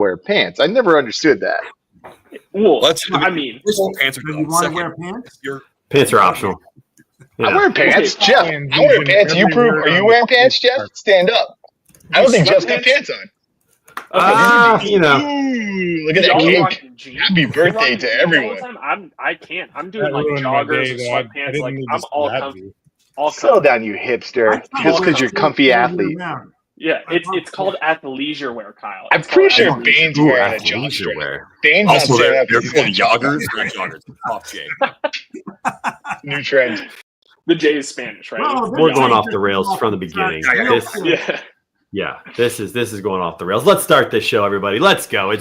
wear pants. I never understood that. Well, pants are Do you want to wear pants? Pants are optional. I'm wearing pants. Okay. Jeff, I'm wearing pants. Are you wearing pants, Jeff? Stand up. I don't think Jeff's got pants on. You know. Ooh, look at that cake. Happy birthday to everyone. I can't. I'm doing like joggers or sweatpants. Like I'm all comfy. Slow down, you hipster. Just because you're a comfy athlete. Yeah, it's called athleisure wear, Kyle. I'm pretty sure Bane's wearing a jogging wear. Bane's Also, not they're joggers. They're not joggers. Off J. New trend. The J is Spanish, right? Well, We're going off the rails from the beginning. This is going off the rails. Let's start this show, everybody. Let's go.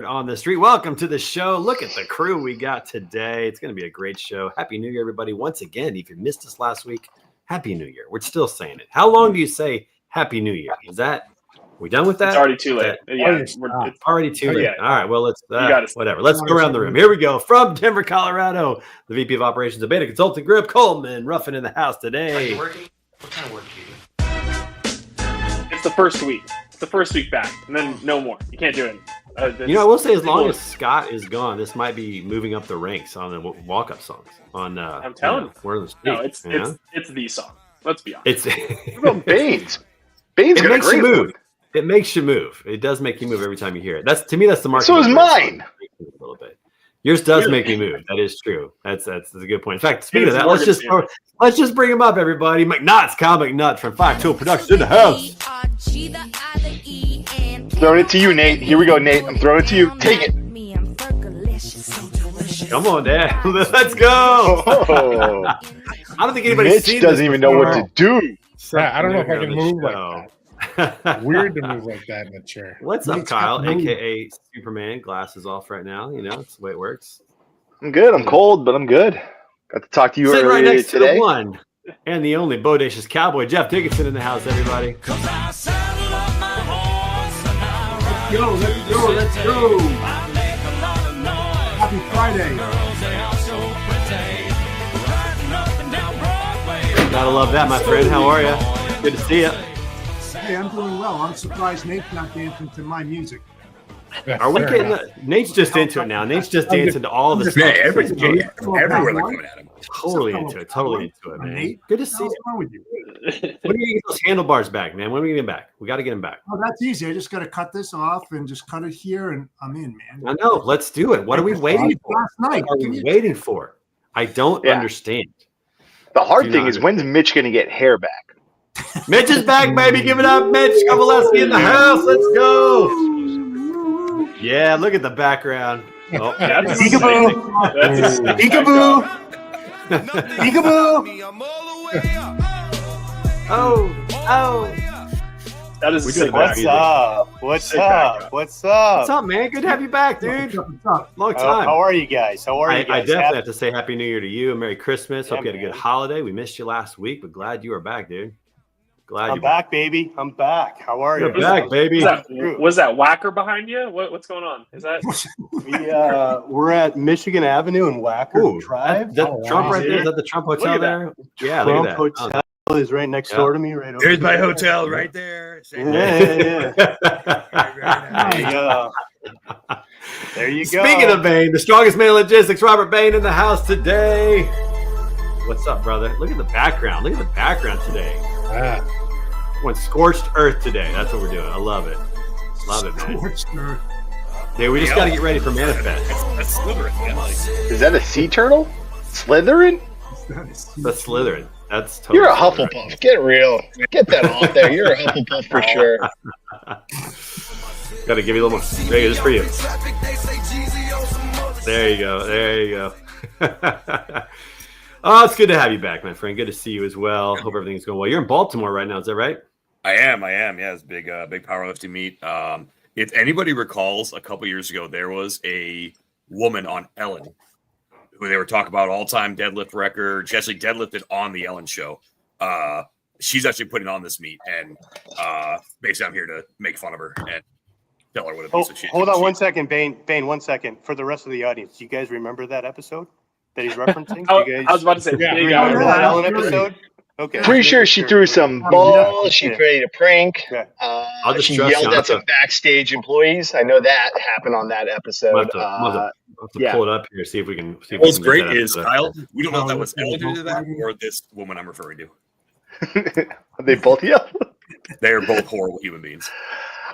On the street. Welcome to the show. Look at the crew we got today. It's going to be a great show. Happy New Year, everybody. Once again, if you missed us last week, Happy New Year. We're still saying it. How long do you say Happy New Year? We done with that? It's already too late. It's already too late. Yeah. All right. Well, let's whatever. Let's go around the room. Here we go. From Denver, Colorado, the VP of Operations of Beta Consulting Group, Coleman Ruffin in the house today. Are you working? What kind of work do you do? It's the first week. It's the first week back, and then no more. You can't do it. I will say, as long as Scott is gone, this might be moving up the ranks on the walk-up songs. I'm telling you. Word of the street, no, it's the song. Let's be honest. What about Baines? Baines got a great move. It makes you move. It does make you move every time you hear it. That's the market. So is mine. A little bit. Yours does make me move. That is true. That's a good point. In fact, speaking of that, let's just bring him up, everybody. McNutt's Comic Nut from Five Tool Productions in the house. Throwing it to you, Nate. Here we go, Nate. I'm throwing it to you. Take it. Come on, Dad. Let's go. Oh. I don't think anybody's Mitch doesn't even know what to do. I don't know if I can move like that. Weird to move like that in the chair. What's up, Kyle? AKA Superman. Glasses off right now. You know, it's the way it works. I'm good. I'm cold, but I'm good. Got to talk to you Sitting earlier right next today. To the one and the only bodacious cowboy, Jeff Dickinson, in the house, everybody. Let's go. Happy Friday. Gotta love that, my friend. How are you? Good to see you. Hey, I'm doing well. I'm surprised Nate's not dancing to my music. Are we getting Nate's just into it now. Nate's just dancing to all the stuff. Everywhere they're coming at him. Totally into it, man. Nate, good to see you. What's wrong with you? When are you get those handlebars back, man? When are we getting back? We got to get them back. Oh, that's easy. I just got to cut this off and just cut it here, and I'm in, man. I know. Let's do it. What are we waiting for? Last night. What are we waiting for? I don't understand. The hard thing is, when's Mitch going to get hair back? Mitch is back, baby. Give it up, Mitch. Kovaleski in the house. Let's go. Yeah, look at the background. Oh, peekaboo. Peekaboo. Peekaboo. Oh. That is What's up? What's up, man? Good to have you back, dude. What's up? Long time. How are you guys? I definitely have to say Happy New Year to you and Merry Christmas. Hope you had a good holiday. We missed you last week, but glad you are back, dude. I'm back, baby. I'm back. How are you? You're back, baby. Was that whacker behind you? What's going on? Is that we're at Michigan Avenue and Whacker Drive. Trump right there. Is that the Trump Hotel there? Yeah, Trump Hotel is right next door to me. Right over There's my hotel right there. Yeah. There you go. Speaking of Bain, the strongest man in logistics, Robert Bain, in the house today. What's up, brother? Look at the background. Look at the background today. Went scorched earth today. That's what we're doing. I love it. Love it, man. Scorched earth. Yeah, we just got to get ready for Manifest. That's Slytherin. Yeah, like, Is that a sea turtle? Slytherin? That's Slytherin. That's totally You're a Slytherin. Hufflepuff. Get real. Get that off there. You're a Hufflepuff for sure. Got to give you a little more. There you go, just for you. There you go. There you go. Oh, it's good to have you back, my friend. Good to see you as well. Hope everything's going well. You're in Baltimore right now. Is that right? I am. Yeah, it's a big powerlifting meet. If anybody recalls, a couple years ago, there was a woman on Ellen who they were talking about all-time deadlift record. She actually deadlifted on the Ellen show. She's actually putting on this meet, and basically I'm here to make fun of her and tell her what a piece of shit. Hold on 1 second, Bane. 1 second. For the rest of the audience, do you guys remember that episode that he's referencing? I was about to say, Yeah. big Remember that guy. Ellen episode? Okay. Pretty sure she threw some balls. She Yeah. played a prank. Okay. just She trust yelled you. at some backstage employees. I know that happened on that episode. We'll have to yeah. pull it up here, see if we can. See if What's we can great get that is, episode. Kyle, we don't know if that was Ellen who did that or this woman I'm referring to. They both yelled. They are both horrible human beings.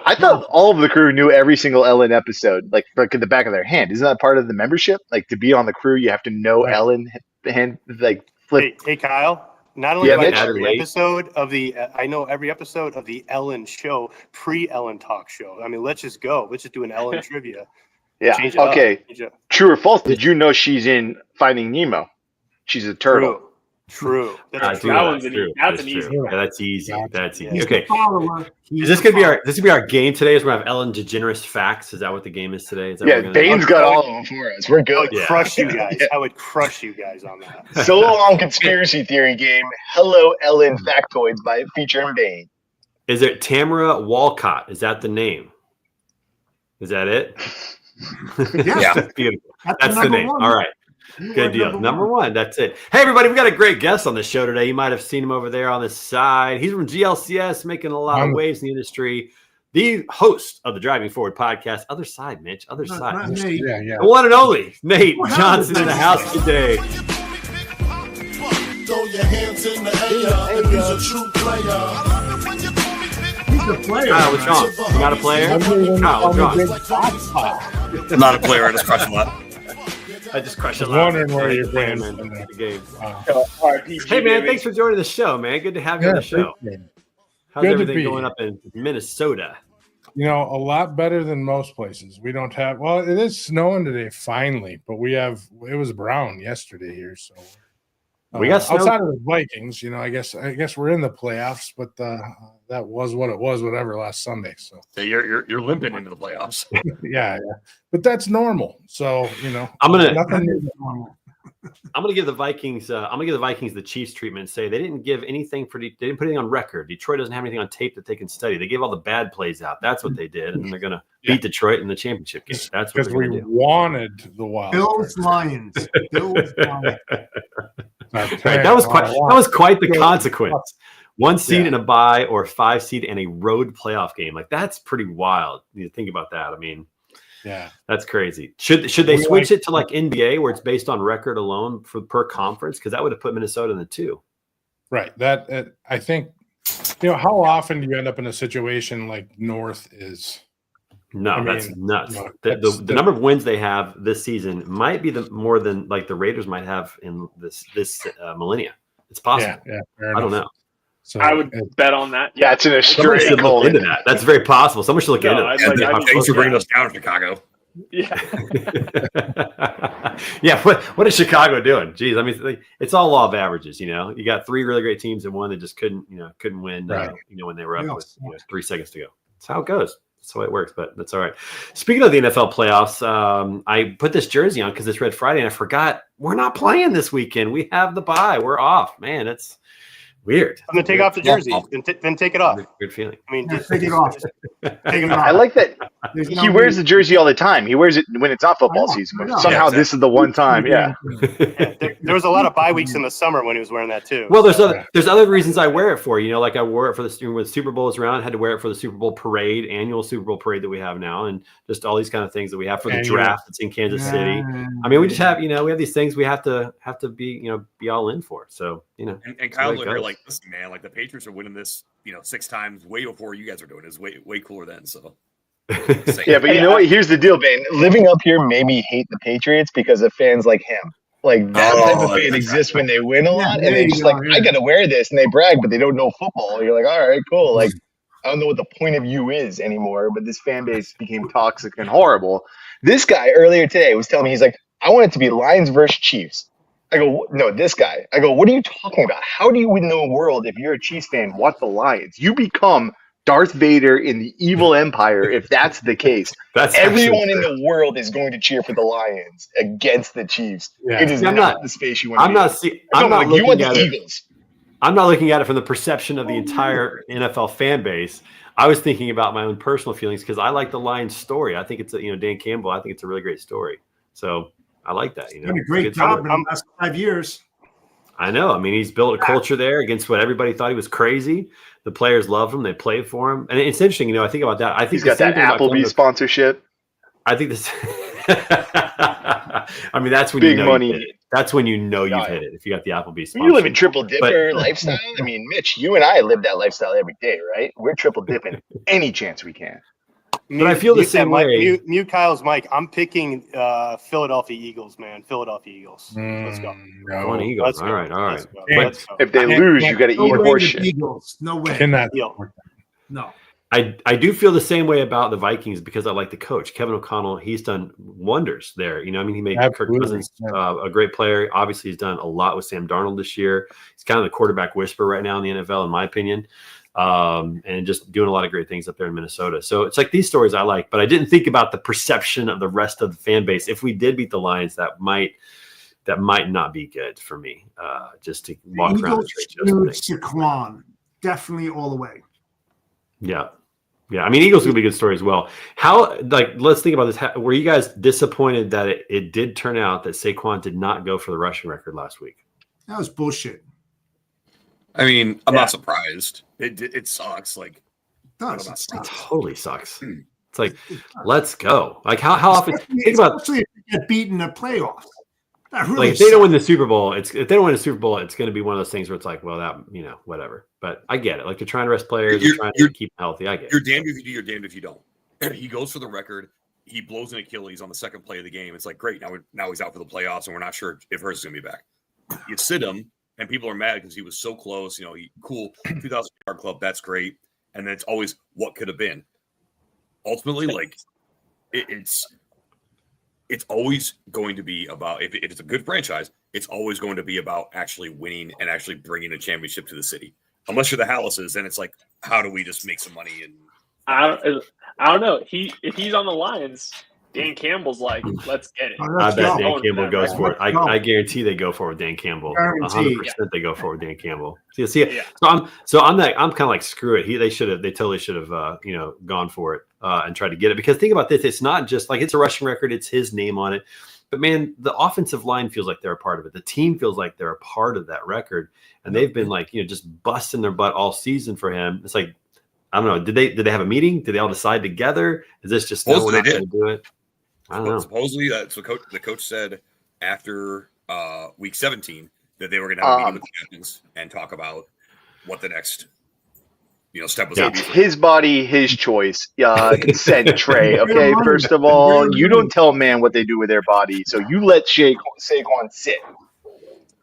I thought all of the crew knew every single Ellen episode, like in the back of their hand. Isn't that part of the membership? Like to be on the crew, you have to know Right. Ellen hand like flip. Hey, Kyle. Not only Yeah, do I Mitch. know every episode of the, I know every episode of the Ellen show, pre-Ellen talk show. I mean, let's just go. Let's just do an Ellen trivia. Yeah. Change it up. Okay. Change it up. True or false? Did you know she's in Finding Nemo? She's a turtle. True. That's That one's an easy- that's an true. easy Yeah, that's easy. Gotcha. That's easy. He's Okay. Follower. Is this gonna be our game today? Is we're gonna have Ellen DeGeneres facts? Is that what the game is today? Is that what Yeah, we're gonna do? Bane's got all of them for us. We're I good. would Yeah. crush you guys. I would crush you guys on that. So long, conspiracy theory game. Hello, Ellen factoids by featuring Bane. Is it Tamara Walcott? Is that the name? Is that it? Yeah. Beautiful. That's That's the number name. one. All right. Good deal. Number one. That's it. Hey, everybody, we got a great guest on the show today. You might have seen him over there on the side. He's from GLCS, making a lot of waves in the industry. The host of the Driving Forward podcast. Other side, Mitch. Other side. Not me. Yeah. The one and only Nate What Johnson in happened? the house today. Throw your hands in the air if you's a true player. He's a player. Kyle, what's wrong? You not a player? Kyle, what's wrong? Not a player. I just crushed a lot. I just crushed a I was lot. wondering where you're playing, playing man. from The game. R.I.P. Hey, man, baby. thanks for joining the show, man. Good to have you on the show. How's Good to everything be going here. up in Minnesota? You know, a lot better than most places. We don't have, well, it is snowing today finally, but it was brown yesterday here. So We got snow. outside of the Vikings, you know, I guess we're in the playoffs, but that was what it was, whatever, last Sunday. So So you're limping into the playoffs. yeah. But that's normal. So, you know, I'm gonna nothing new. give the Vikings. I'm gonna give the Vikings the Chiefs treatment. And say they didn't give anything they didn't put anything on record. Detroit doesn't have anything on tape that they can study. They gave all the bad plays out. That's what they did, and they're gonna beat Detroit in the championship game. That's what because they're we gonna do. wanted the wild Bills card. Lions. Bills Lions. Right, that was quite the consequence. 1 seed in a bye or 5 seed in a road playoff game. Like that's pretty wild. You think about that. I mean, Yeah. that's crazy. Should they We switch it to like NBA where it's based on record alone per conference? Because that would have put Minnesota in the 2. Right. That I think, you know, how often do you end up in a situation like North is? No, I that's mean, nuts. no, The that's- number of wins they have this season might be more than like the Raiders might have in this millennia. It's possible. Yeah. Fair I don't enough. know. So I would bet on that. That's an Somebody straight should look goal. into that. That's very possible. Someone should look into I'd that. like- Yeah, I'd be thanks for close bringing to us down in Chicago. Yeah. Yeah, what is Chicago doing? Jeez, I mean, it's all law of averages. You know, you got 3 really great teams and one that just couldn't win. Right. When they were up Yeah. with 3 seconds to go. That's how it goes. That's the way it works. But that's all right. Speaking of the NFL playoffs, I put this jersey on because it's Red Friday, and I forgot we're not playing this weekend. We have the bye. We're off, man. It's weird. I'm gonna take off the jersey, then take it off. Weird feeling. I mean, Yeah, just, take it off. Take it off. I like that There's he no wears need. the jersey all the time. He wears it when it's not football I know, season. I But know. somehow Yeah, this is the one time. Yeah. there was a lot of bye weeks in the summer when he was wearing that too. Well, there's other reasons I wear it for. You know, like I wore it for when Super Bowl was around. I had to wear it for the Super Bowl parade, annual Super Bowl parade that we have now, and just all these kind of things that we have for the Annual. draft that's in Kansas City. I mean, we just have we have these things we have to be all in for. So And Kyle's There it over here goes. like, listen, man, like the Patriots are winning this, 6 times way before you guys are doing it. It's way cooler then. So Yeah, but you know what? Here's the deal, Ben. Living up here made me hate the Patriots because of fans like him. Like that type of fan exists when they win a lot, and they're just like, I gotta wear this, and they brag, but they don't know football. You're like, all right, cool. Like, I don't know what the point of you is anymore, but this fan base became toxic and horrible. This guy earlier today was telling me, he's like, I want it to be Lions versus Chiefs. I go, no, this guy. I go, what are you talking about? How do you in the world, if you're a Chiefs fan, want the Lions? You become Darth Vader in the evil empire if that's the case. Everyone in the world is going to cheer for the Lions against the Chiefs. Yeah. It is not the space you want to be. I'm not you want the Eagles. I'm not looking at it from the perception of the entire NFL fan base. I was thinking about my own personal feelings because I like the Lions story. I think it's Dan Campbell. I think it's a really great story. So I like that. Done a great job in the last 5 years. I know. I mean, he's built a culture there against what everybody thought he was crazy. The players loved him. They played for him. And it's interesting, I think about that. I think he's got that Applebee's sponsorship. I think this I mean, that's when big money. That's when you've hit it. If you got the Applebee's sponsorship. You live in triple dipper lifestyle. I mean, Mitch, you and I live that lifestyle every day, right? We're triple dipping any chance we can. But I feel the same way. Mute Kyle's mic. I'm picking Philadelphia Eagles, man. Philadelphia Eagles. Let's go. No. Eagles. All right. Let's go. If they lose, you got to eat horse shit. Eagles. No way. No. I do feel the same way about the Vikings because I like the coach, Kevin O'Connell. He's done wonders there. He made Kirk Cousins a great player. Obviously, he's done a lot with Sam Darnold this year. He's kind of the quarterback whisperer right now in the NFL, in my opinion. And just doing a lot of great things up there in Minnesota. So it's like these stories I like, but I didn't think about the perception of the rest of the fan base. If we did beat the Lions, that might not be good for me. Just to walk around and Saquon, definitely all the way. Yeah. I mean, Eagles would be a good story as well. Let's think about this. Were you guys disappointed that it did turn out that Saquon did not go for the rushing record last week? That was bullshit. I mean, I'm not surprised. It sucks. Like, it totally sucks. It's like, let's go. Like, how often? Especially if you get beaten in the playoffs. Really if they don't win the Super Bowl, it's going to be one of those things where it's like, well, that whatever. But I get it. Like, they're trying to rest players, they're trying to keep them healthy. I get it. You're damned if you do, you're damned if you don't. He goes for the record. He blows an Achilles on the second play of the game. It's like, great. Now he's out for the playoffs, and we're not sure if Hurts is going to be back. You sit him. And people are mad because he was so close. 2,000-yard club, that's great. And then it's always what could have been. Ultimately, like, it's always going to be about, if it's a good franchise, it's always going to be about actually winning and actually bringing a championship to the city. Unless you're the Hallises, then it's like, how do we just make some money? And I don't know. If he's on the Lions, Dan Campbell's like, let's get it. I bet Dan Campbell goes for it. I guarantee they go for it with Dan Campbell. 100% they go for it with Dan Campbell. See. Yeah. So I'm kind of like, screw it. They totally should have gone for it and tried to get it. Because think about this, it's not just like it's a rushing record, it's his name on it. But man, the offensive line feels like they're a part of it. The team feels like they're a part of that record. And they've been like, just busting their butt all season for him. It's like, I don't know. Did they have a meeting? Did they all decide together? Is this just no one else to do it? I don't know. Supposedly, the coach said after week 17 that they were going to have a meeting with the captains and talk about what the next step was. It's his body, his choice. Consent, Trey. Okay, first of all, you don't tell a man what they do with their body, so you let Saquon sit.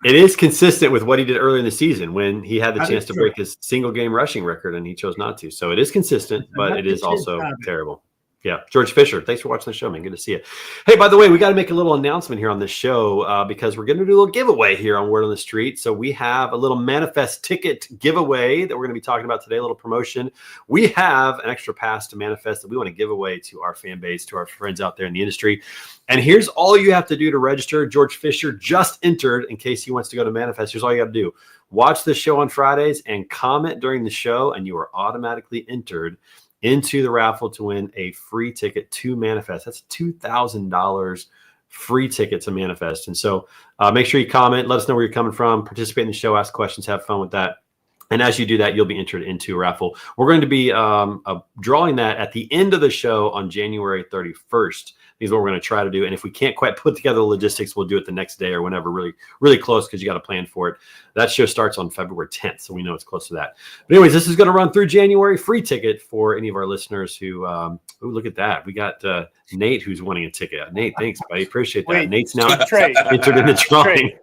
It is consistent with what he did earlier in the season when he had the chance to break his single game rushing record and he chose not to. So it is consistent, but it is also terrible. Yeah, George Fisher, thanks for watching the show, man. Good to see you. Hey, by the way, we got to make a little announcement here on this show because we're going to do a little giveaway here on Word on the Street. So we have a little Manifest ticket giveaway that we're going to be talking about today, a little promotion. We have an extra pass to Manifest that we want to give away to our fan base, to our friends out there in the industry. And here's all you have to do to register. George Fisher just entered in case he wants to go to Manifest. Here's all you got to do. Watch the show on Fridays and comment during the show, and you are automatically entered into the raffle to win a free ticket to Manifest. That's $2,000 free ticket to Manifest. And so make sure you comment, let us know where you're coming from, participate in the show, ask questions, have fun with that. And as you do that, you'll be entered into a raffle. We're going to be drawing that at the end of the show on January 31st. This is what we're going to try to do. And if we can't quite put together the logistics, we'll do it the next day or whenever, really, really close, because you got to plan for it. That show starts on February 10th, so we know it's close to that. But anyways, this is going to run through January. Free ticket for any of our listeners who, look at that. We got Nate who's wanting a ticket. Nate, thanks, buddy. Appreciate that. Wait, Nate's now Trey, entered in the drawing.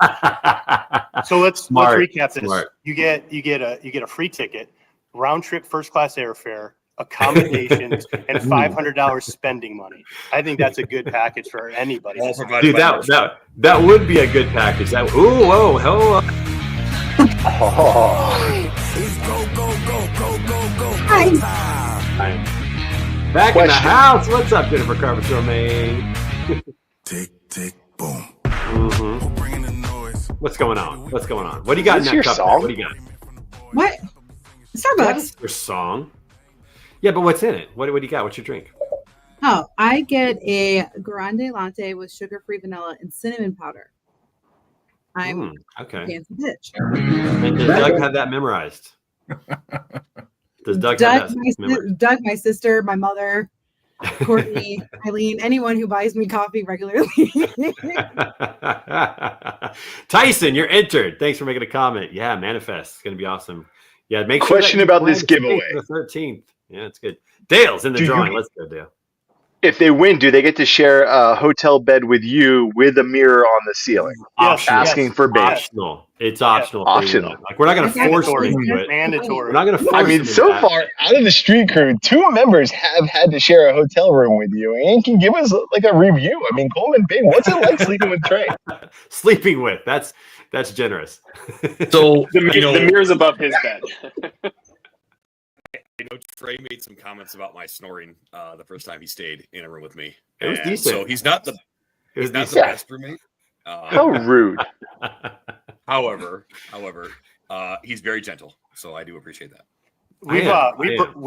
So let's recap this. Smart. You get a free ticket, round trip first class airfare, accommodations, and $500 spending money. I think that's a good package for anybody. Dude, that would be a good package. That Back in the house. What's up, Jennifer Carpenter, man? Tick, tick, boom. Bringing the noise. What's going on? What do you got in that cup? Song? What do you got? What? Starbucks. Your song. Yeah, but what's in it? What do you got? What's your drink? Oh, I get a grande latte with sugar-free vanilla and cinnamon powder. I'm okay. a fancy bitch. And does Doug have that memorized? Does Doug have that memorized? Doug, my sister, my mother, Courtney, Eileen, anyone who buys me coffee regularly. Tyson, you're entered. Thanks for making a comment. Yeah, manifest. It's going to be awesome. Yeah, make sure Question about this giveaway. The 13th. Yeah, it's good. Dale's in the drawing. Let's go, Dale. If they win, do they get to share a hotel bed with you with a mirror on the ceiling? Yes, asking for bait. Optional. It's optional. Optional. Like, we're not going to force them Mandatory. into it. Mandatory. We're not going to force I mean, them so into that. far, out of the street crew, 2 members have had to share a hotel room with you. And can give us like a review. I mean, Coleman, Bing, what's it like sleeping with Trey? Sleeping with. That's generous. So The mirror's above his bed. I know Trey made some comments about my snoring the first time he stayed in a room with me. It was And decent. So he's not the best roommate. How rude. However, he's very gentle, so I do appreciate that. We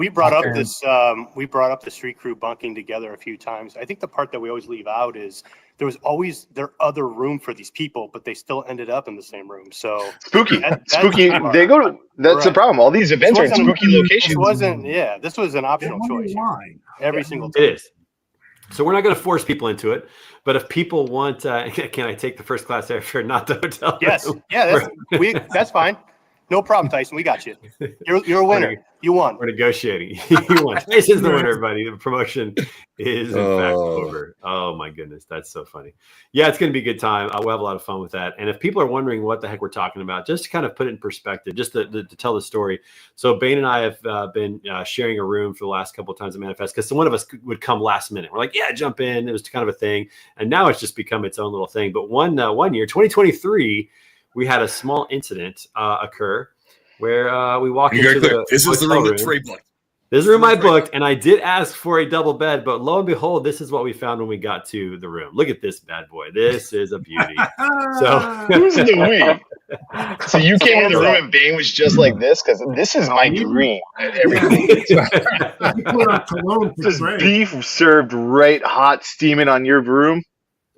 brought up the street crew bunking together a few times. I think the part that we always leave out is there was always other room for these people, but they still ended up in the same room. So spooky. That's They go to. That's the problem. All these events are in spooky locations. This was an optional choice every single time. It is. So we're not going to force people into it, but if people want, can I take the first class airfare, not the hotel? Yes, room? yeah, that's fine. No problem, Tyson. We got you. You're a winner. You won. We're negotiating. You won. Tyson's the winner, everybody. The promotion is in fact over. Oh my goodness, that's so funny. Yeah, it's going to be a good time. We'll have a lot of fun with that. And if people are wondering what the heck we're talking about, just to kind of put it in perspective, just to tell the story. So Bane and I have been sharing a room for the last couple of times at Manifest because one of us would come last minute. We're like, yeah, jump in. It was kind of a thing, and now it's just become its own little thing. But one year, 2023. We had a small incident occur where we walked into the This is the room that Trey booked. This is the room I booked, and I did ask for a double bed, but lo and behold, this is what we found when we got to the room. Look at this bad boy. This is a beauty. So who's the we? So you came in the room and Bane was just like this? Because this is my dream. Just beef served right hot, steaming on your room.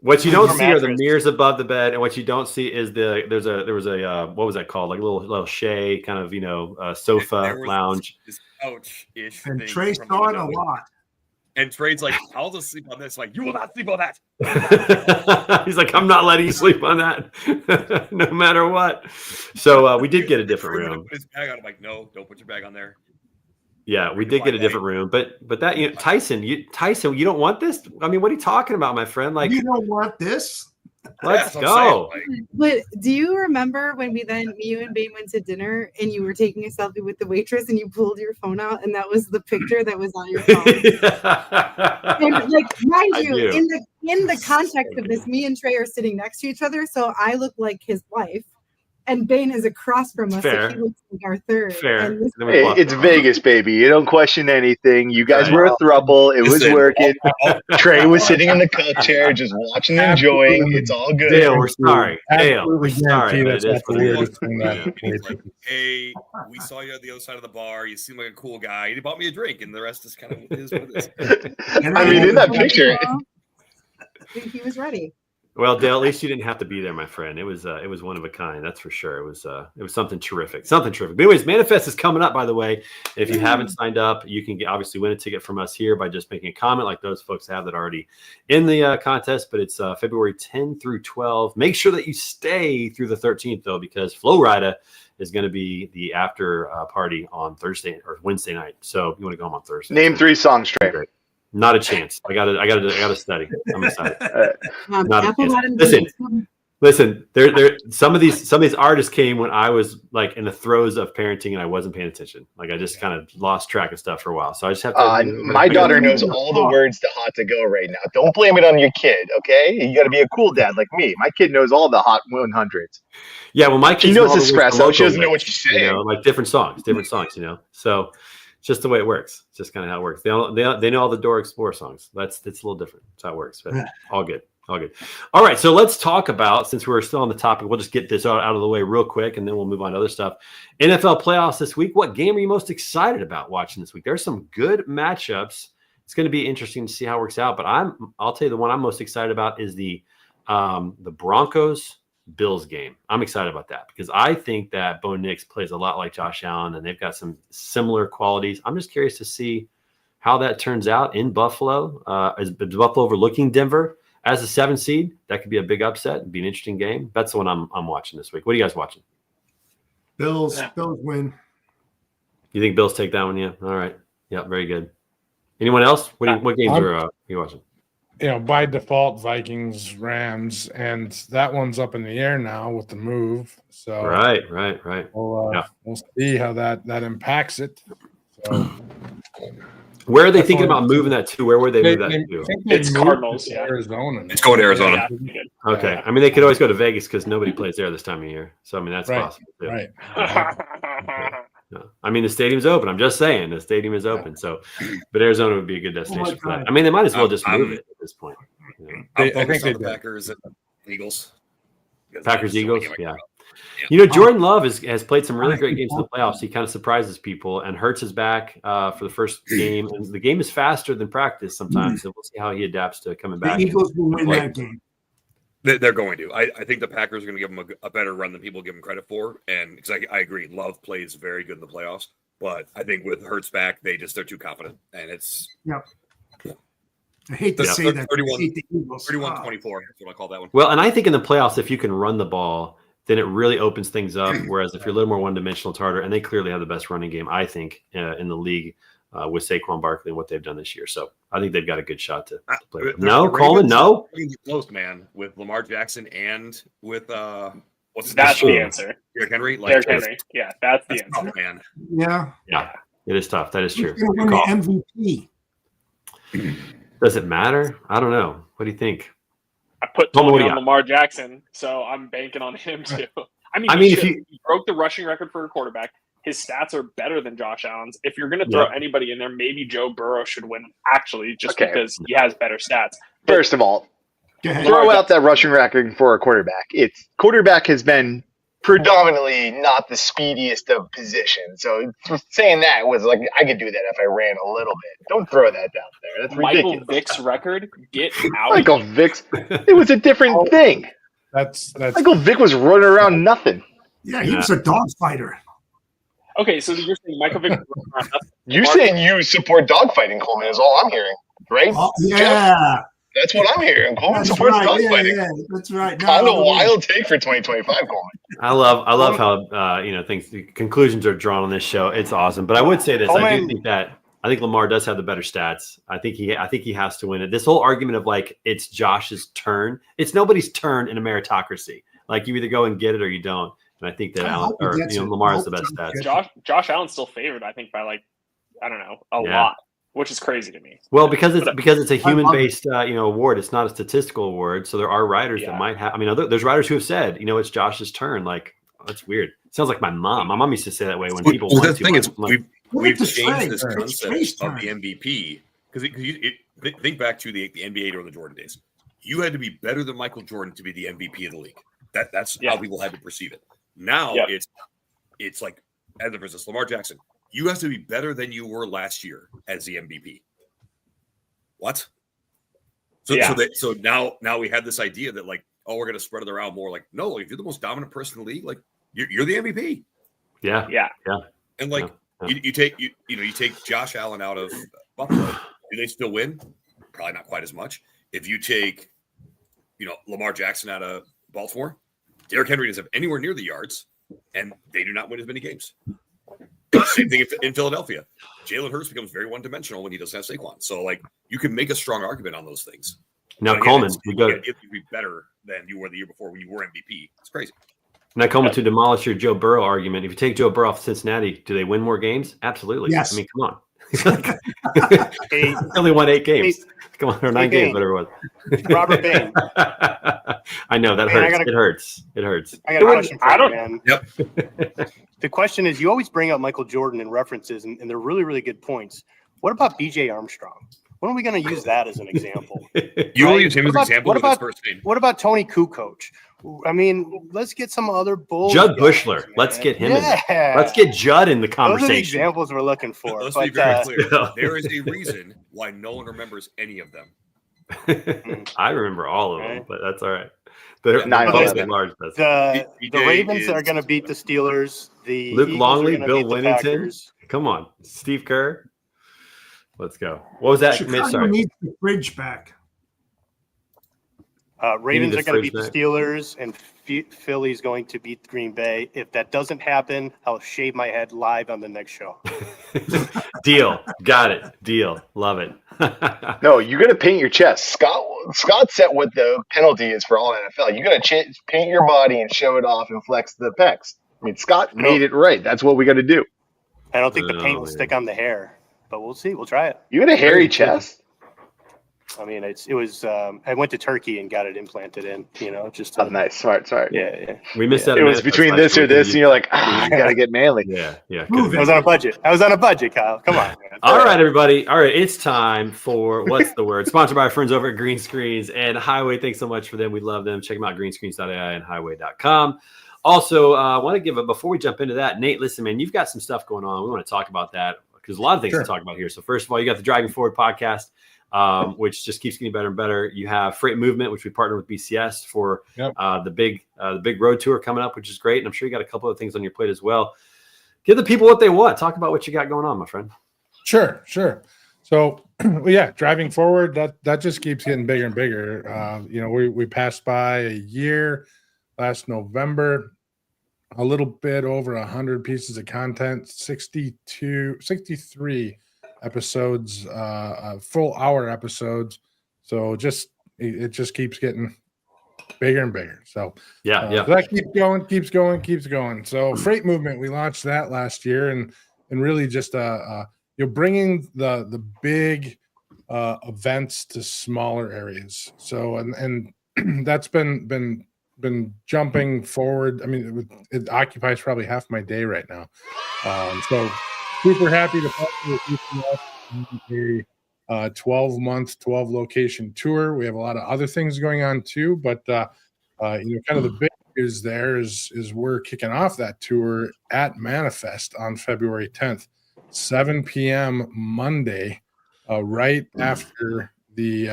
What you don't see are the mirrors above the bed, and what you don't see is there was a what was that called? Like a little shay kind of sofa lounge. This couch-ish And thing Trey from saw it the a window. lot. And Trey's like, I'll just sleep on this. Like, you will not sleep on that. He's like, I'm not letting you sleep on that, no matter what. So we did get a different room. Put his bag on. I'm like, no, don't put your bag on there. Yeah, we did get a different room, but that Tyson, you don't want this? I mean, what are you talking about, my friend? Like, You don't want this? let's go. But do you remember when you and Bane went to dinner and you were taking a selfie with the waitress and you pulled your phone out and that was the picture that was on your phone? And like, mind you, in the context of this, me and Trey are sitting next to each other, so I look like his wife. And Bane is across from us. Fair. So he looks like our third. Fair. Hey, it's Vegas, baby. You don't question anything. You guys were a throuple. It was working. Trey was sitting in the cup chair, just watching and enjoying. It's all good. Dale, we're sorry. Dale, we're Absolutely sorry. guarantee But that's it not is the what it weirdest is. thing He's like, hey, we saw you at the other side of the bar. You seem like a cool guy. He bought me a drink, and the rest is kind of is what it is. I mean, in that picture. He was ready. Well, Dale, at least you didn't have to be there, my friend. It was one of a kind, that's for sure. It was something terrific, something terrific. But anyways, Manifest is coming up, by the way. If you haven't signed up, you can obviously win a ticket from us here by just making a comment like those folks have that are already in the contest. But it's February 10 through 12. Make sure that you stay through the 13th though, because Flo Rida is going to be the after party on Thursday or Wednesday night. So you want to go home on Thursday. Name 3 songs, Trey. Great. Not a chance. I got to study. I'm excited. Not a Apple chance. Bottom Listen. There. Some of these artists came when I was like in the throes of parenting and I wasn't paying attention. Like I just kind of lost track of stuff for a while. So I just have to. My daughter knows all the words to Hot to Go right now. Don't blame it on your kid, okay? You got to be a cool dad like me. My kid knows all the Hot 100s. Yeah, well, my kid She knows Espresso. She doesn't know what she's saying. You know, like different songs. You know, so. Just the way it works. It's just kind of how it works. They know all the Dora Explorer songs. It's a little different. That's how it works. But all good. All right. So let's talk about, since we're still on the topic, we'll just get this out of the way real quick, and then we'll move on to other stuff. NFL playoffs this week. What game are you most excited about watching this week? There's some good matchups. It's going to be interesting to see how it works out. But I'll tell you the one I'm most excited about is the Broncos Bills game. I'm excited about that because I think that Bo Nix plays a lot like Josh Allen and they've got some similar qualities. I'm just curious to see how that turns out in Buffalo. Is Buffalo overlooking Denver as a 7 seed? That could be a big upset. It'd be an interesting game. That's the one I'm watching this week. What are you guys watching? Bills win. You think Bills take that one? Yeah. All right. Yeah. Very good. Anyone else? What games are you watching? You know, by default, Vikings, Rams, and that one's up in the air now with the move. So right. We'll see how that impacts it. So, where are they thinking about moving that to? Where would they move that to? It's Cardinals. Yeah. Arizona. It's going to Arizona. Yeah. Okay. I mean, they could always go to Vegas because nobody plays there this time of year. So I mean, that's Right. possible too. Right. No. I mean, the stadium's open. I'm just saying the stadium is open. So, but Arizona would be a good destination for that. I mean, they might as well just move it at this point. You know? I think the Packers and Eagles. Packers, Eagles, yeah. You know, Jordan Love has played some really great games in the playoffs. He kind of surprises people, and Hurts is back for the first game. And the game is faster than practice sometimes, so we'll see how he adapts to coming back. The Eagles will win that game. They're going to. I think the Packers are going to give them a better run than people give them credit for. And because I agree, Love plays very good in the playoffs. But I think with Hurts back, they're too confident. And it's. Yep. I hate to say that. 31-24. That's what I call that one. Well, and I think in the playoffs, if you can run the ball, then it really opens things up. Whereas if you're a little more one-dimensional, it's harder. And they clearly have the best running game, I think, in the league with Saquon Barkley and what they've done this year. So I think they've got a good shot to play. No, Coleman, no. Close, man, with Lamar Jackson and with that's the answer. Derrick Henry. Derrick Henry. Yeah, that's the answer. Tough, man. Yeah. It is tough. That is true. Who's going to win the MVP? Does it matter? I don't know. What do you think? I put Tony on Lamar Jackson, so I'm banking on him too. I mean, if he broke the rushing record for a quarterback, his stats are better than Josh Allen's. If you're going to throw anybody in there, maybe Joe Burrow should win, actually, just because he has better stats. First of all, throw out that rushing record for a quarterback. Quarterback has been predominantly not the speediest of positions. So saying that was like, I could do that if I ran a little bit. Don't throw that out there. That's ridiculous. Michael Vick's record, get out. Michael Vick's, it was a different thing. That's Michael Vick was running around nothing. Yeah, he was a dog fighter. Okay, so you're saying Michael Vick. You're saying you support dogfighting, Coleman, is all I'm hearing, right? Oh, yeah. That's what I'm hearing. Coleman supports dogfighting. Yeah, that's right. Kind of a wild take for 2025, Coleman. I love how conclusions are drawn on this show. It's awesome. But I would say this: I think Lamar does have the better stats. I think he has to win it. This whole argument of like it's Josh's turn. It's nobody's turn in a meritocracy. Like you either go and get it or you don't. And I think that Lamar has the best stats. Josh Allen's still favored, I think, by like a lot, which is crazy to me. Well, because it's a human-based award. It's not a statistical award. So there are writers that might have. I mean, there's writers who have said, it's Josh's turn. Like that's weird. It sounds like my mom. My mom used to say that way when people. Well, the thing is, we've changed this concept of the MVP because think back to the NBA during the Jordan days. You had to be better than Michael Jordan to be the MVP of the league. That's how people had to perceive it. Now it's like, as for instance, Lamar Jackson, you have to be better than you were last year as the MVP. What? So now we had this idea that like, oh, we're going to spread it around more. Like, no, if you're the most dominant person in the league, like you're the MVP. Yeah. And like you take Josh Allen out of Buffalo, do they still win? Probably not quite as much. If you take, Lamar Jackson out of Baltimore, Derrick Henry doesn't have anywhere near the yards, and they do not win as many games. Same thing in Philadelphia. Jalen Hurts becomes very one-dimensional when he doesn't have Saquon. So, like, you can make a strong argument on those things. Now, Coleman, you be better than you were the year before when you were MVP. It's crazy. Now, Coleman, to demolish your Joe Burrow argument, if you take Joe Burrow off Cincinnati, do they win more games? Absolutely. Yes. I mean, come on. He only won 8 games. Come on, or 9 games, whatever it was. Robert Bain. I know that hurts. It hurts. I got a question for you, man. Yep. The question is, you always bring up Michael Jordan in references, and they're really, really good points. What about B.J. Armstrong? When are we going to use that as an example? You will use him as an example with his first name. What about Tony Kukoc? I mean, let's get some other bulls. Judd Bushler. Let's get him in. Let's get Judd in the conversation. Those are the examples we're looking for. Let's be very clear. There is a reason why no one remembers any of them. I remember all of them, but that's all right. The Ravens are going to beat the Steelers. The Luke Eagles Longley, Bill Winnington. Come on, Steve Kerr. Let's go. What was that? Chicago needs the fridge back. Ravens are going to beat the Steelers, and Philly's going to beat Green Bay. If that doesn't happen, I'll shave my head live on the next show. Deal. Got it. Deal. Love it. No, you're going to paint your chest. Scott set what the penalty is for all NFL. You're going to paint your body and show it off and flex the pecs. I mean, Scott made it right. That's what we got to do. I don't think the paint will stick on the hair, but we'll see. We'll try it. You got a hairy chest? I mean, it was. I went to Turkey and got it implanted in. Just. Nice, smart. Yeah. We missed that. It was between this or this, and you're like, you gotta get manly. Yeah. I was on a budget. Kyle. Come on, man. All right, everybody. All right, it's time for what's the word? Sponsored by our friends over at Green Screens and Highway. Thanks so much for them. We love them. Check them out, greenscreens.ai and highway.com. Also, I want to give before we jump into that, Nate. Listen, man, you've got some stuff going on. We want to talk about that because a lot of things to talk about here. So first of all, you got the Driving Forward podcast. Which just keeps getting better and better. You have Freight Movement, which we partner with BCS for the big road tour coming up, which is great. And I'm sure you got a couple of things on your plate as well. Give the people what they want. Talk about what you got going on, my friend. Sure. So, Driving Forward, that just keeps getting bigger and bigger. We passed by a year last November, a little bit over 100 pieces of content, 63 episodes, full hour episodes. So it just keeps getting bigger and bigger. So that keeps going. So Freight Movement, we launched that last year, and really just bringing the big events to smaller areas. So and that's been jumping forward. I mean, it occupies probably half my day right now. So super happy to partner with UCS on a 12-month, 12-location tour. We have a lot of other things going on too, but kind of the big news there is we're kicking off that tour at Manifest on February 10th, 7 p.m. Monday, right after the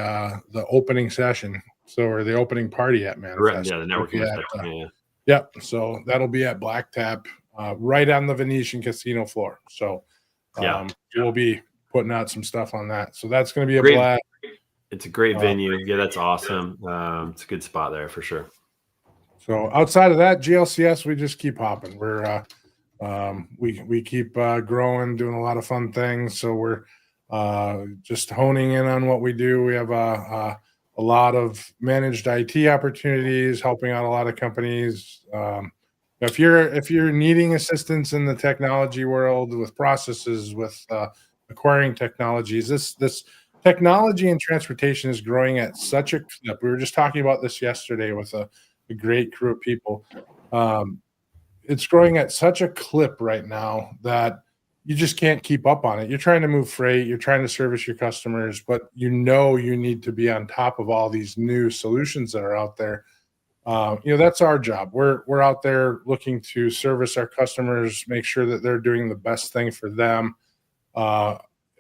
opening session. Or the opening party at Manifest. Yeah, the networking session. Yep. So that'll be at Black Tap. Right on the Venetian Casino floor. So we'll be putting out some stuff on that. So that's going to be a blast. It's a great venue. Yeah, that's awesome. It's a good spot there for sure. So outside of that, GLCS, we just keep hopping. We're we keep growing, doing a lot of fun things. So we're just honing in on what we do. We have a lot of managed IT opportunities, helping out a lot of companies. If you're needing assistance in the technology world with processes, with acquiring technologies, this technology and transportation is growing at such a clip. We were just talking about this yesterday with a great crew of people. It's growing at such a clip right now that you just can't keep up on it. You're trying to move freight, you're trying to service your customers, but you need to be on top of all these new solutions that are out there. That's our job. We're out there looking to service our customers, make sure that they're doing the best thing for them,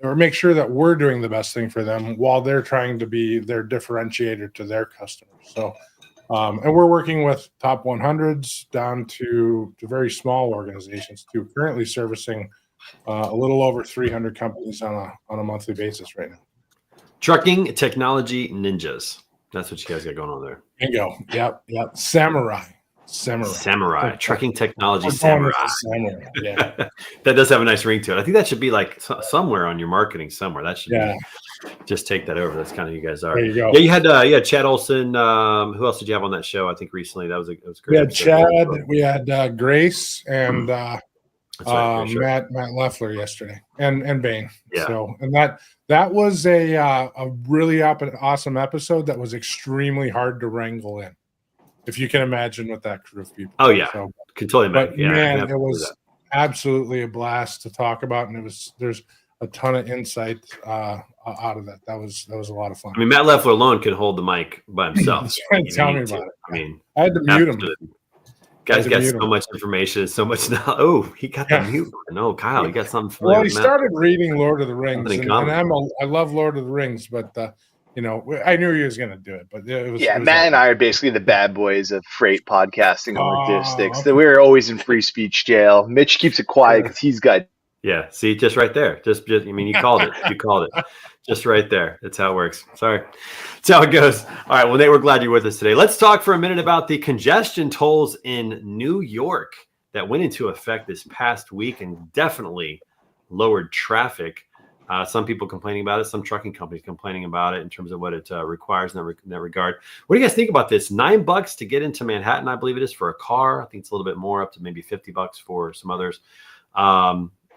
or make sure that we're doing the best thing for them while they're trying to be their differentiator to their customers. So, and we're working with top 100s down to very small organizations too, currently servicing a little over 300 companies on a monthly basis right now. Trucking technology ninjas. That's what you guys got going on there. Bingo. Yep. Samurai. Trucking technology samurai. Yeah. That does have a nice ring to it. I think that should be like somewhere on your marketing somewhere. That should be, just take that over. That's kind of who you guys are. There you go. Yeah, you had Chad Olson. Who else did you have on that show? I think recently that was great. We had Chad. We had Grace and Matt Leffler yesterday, and Bain. Yeah. So that was a really awesome episode that was extremely hard to wrangle in. If you can imagine with that crew of people. Oh yeah, so, can totally imagine. But man, it was absolutely a blast to talk about, and there's a ton of insight out of that. That was a lot of fun. I mean, Matt Leffler alone can hold the mic by himself. Tell me about it. I mean, I had to mute him. Guys got so much information, so much now. Oh, he got the mute. No, Kyle, you got something. Well, he started reading Lord of the Rings, and I love Lord of the Rings, but I knew he was going to do it. But it was Matt and I are basically the bad boys of freight podcasting and logistics. Okay. We're always in free speech jail. Mitch keeps it quiet because he's got. Yeah, see, just right there. Just I mean, you called it. You called it. Just right there. That's how it works. Sorry. That's how it goes. All right. Well, Nate, we're glad you're with us today. Let's talk for a minute about the congestion tolls in New York that went into effect this past week and definitely lowered traffic. Some people complaining about it, some trucking companies complaining about it in terms of what it requires in that regard. What do you guys think about this? $9 to get into Manhattan, I believe it is, for a car. I think it's a little bit more, up to maybe $50 for some others.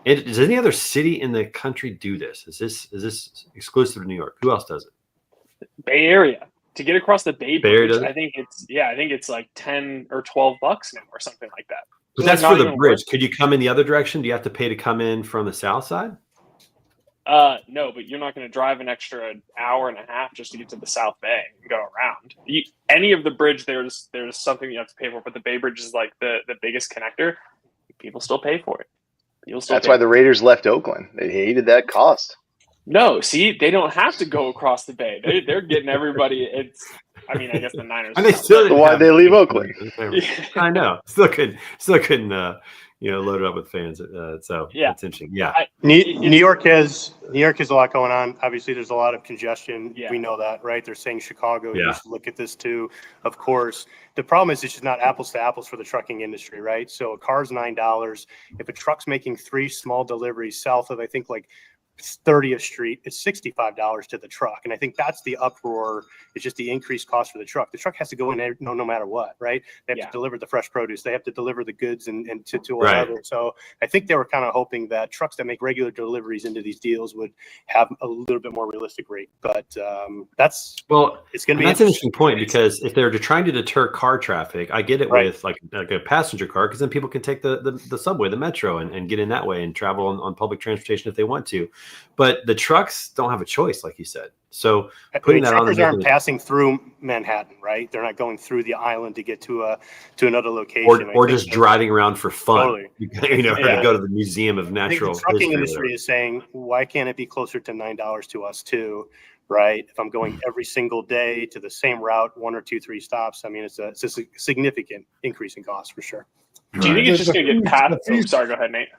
Does any other city in the country do this? Is this exclusive to New York? Who else does it? Bay Area. To get across the Bay Bridge, I think it's like $10 or $12 now or something like that. But that's for the bridge. Could you come in the other direction? Do you have to pay to come in from the south side? No, but you're not going to drive an extra hour and a half just to get to the South Bay and go around. Any of the bridge, there's something you have to pay for, but the Bay Bridge is like the biggest connector. People still pay for it. That's why the Raiders left Oakland. They hated that cost. No, see, they don't have to go across the Bay. They're getting everybody. I guess the Niners. And they still why they leave Oakland. I know. Still couldn't. Load it up with fans. So that's interesting. Yeah. New York has a lot going on. Obviously, there's a lot of congestion. Yeah. We know that, right? They're saying Chicago. You should look at this too. Of course, the problem is it's just not apples to apples for the trucking industry, right? So a car's $9. If a truck's making 3 small deliveries south of, I think, like 30th Street, it's $65 to the truck. And I think that's the uproar. It's just the increased cost for the truck. The truck has to go in there no matter what, right? They have to deliver the fresh produce. They have to deliver the goods and to whatever. Right. So I think they were kind of hoping that trucks that make regular deliveries into these deals would have a little bit more realistic rate. But it's going to be an interesting point, because if they're trying to deter car traffic, I get it with like a passenger car, because then people can take the subway, the metro, and get in that way and travel on public transportation if they want to. But the trucks don't have a choice, like you said. So putting that on, truckers aren't passing through Manhattan, right? They're not going through the island to get to another location, or just driving around for fun. Totally. Or to go to the Museum of Natural. I think the trucking industry is saying, why can't it be closer to $9 to us too? Right? If I'm going every single day to the same route, 1 or 2, 3 stops, I mean, it's a significant increase in cost for sure. Do you think it's just going to get passed? Sorry, go ahead, Nate.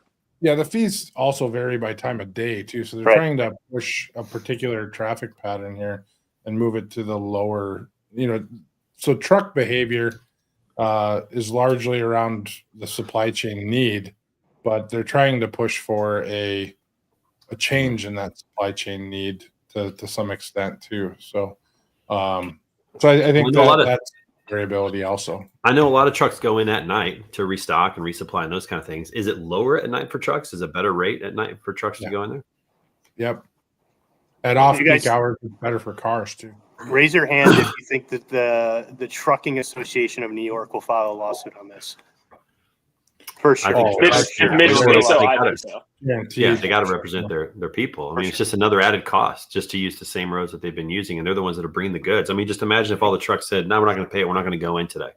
Yeah, the fees also vary by time of day too. So they're trying to push a particular traffic pattern here and move it to the lower, so truck behavior is largely around the supply chain need, but they're trying to push for a change in that supply chain need to some extent too. So I think that's variability also. I know a lot of trucks go in at night to restock and resupply and those kind of things. Is it lower at night for trucks? Is it a better rate at night for trucks to go in there? Yep. At off-peak hours, it's better for cars too. Raise your hand if you think that the Trucking Association of New York will file a lawsuit on this. For sure. Yeah, they got to represent their people. I mean, it's just another added cost just to use the same roads that they've been using, and they're the ones that are bringing the goods. I mean, just imagine if all the trucks said, "No, we're not going to pay it. We're not going to go in today."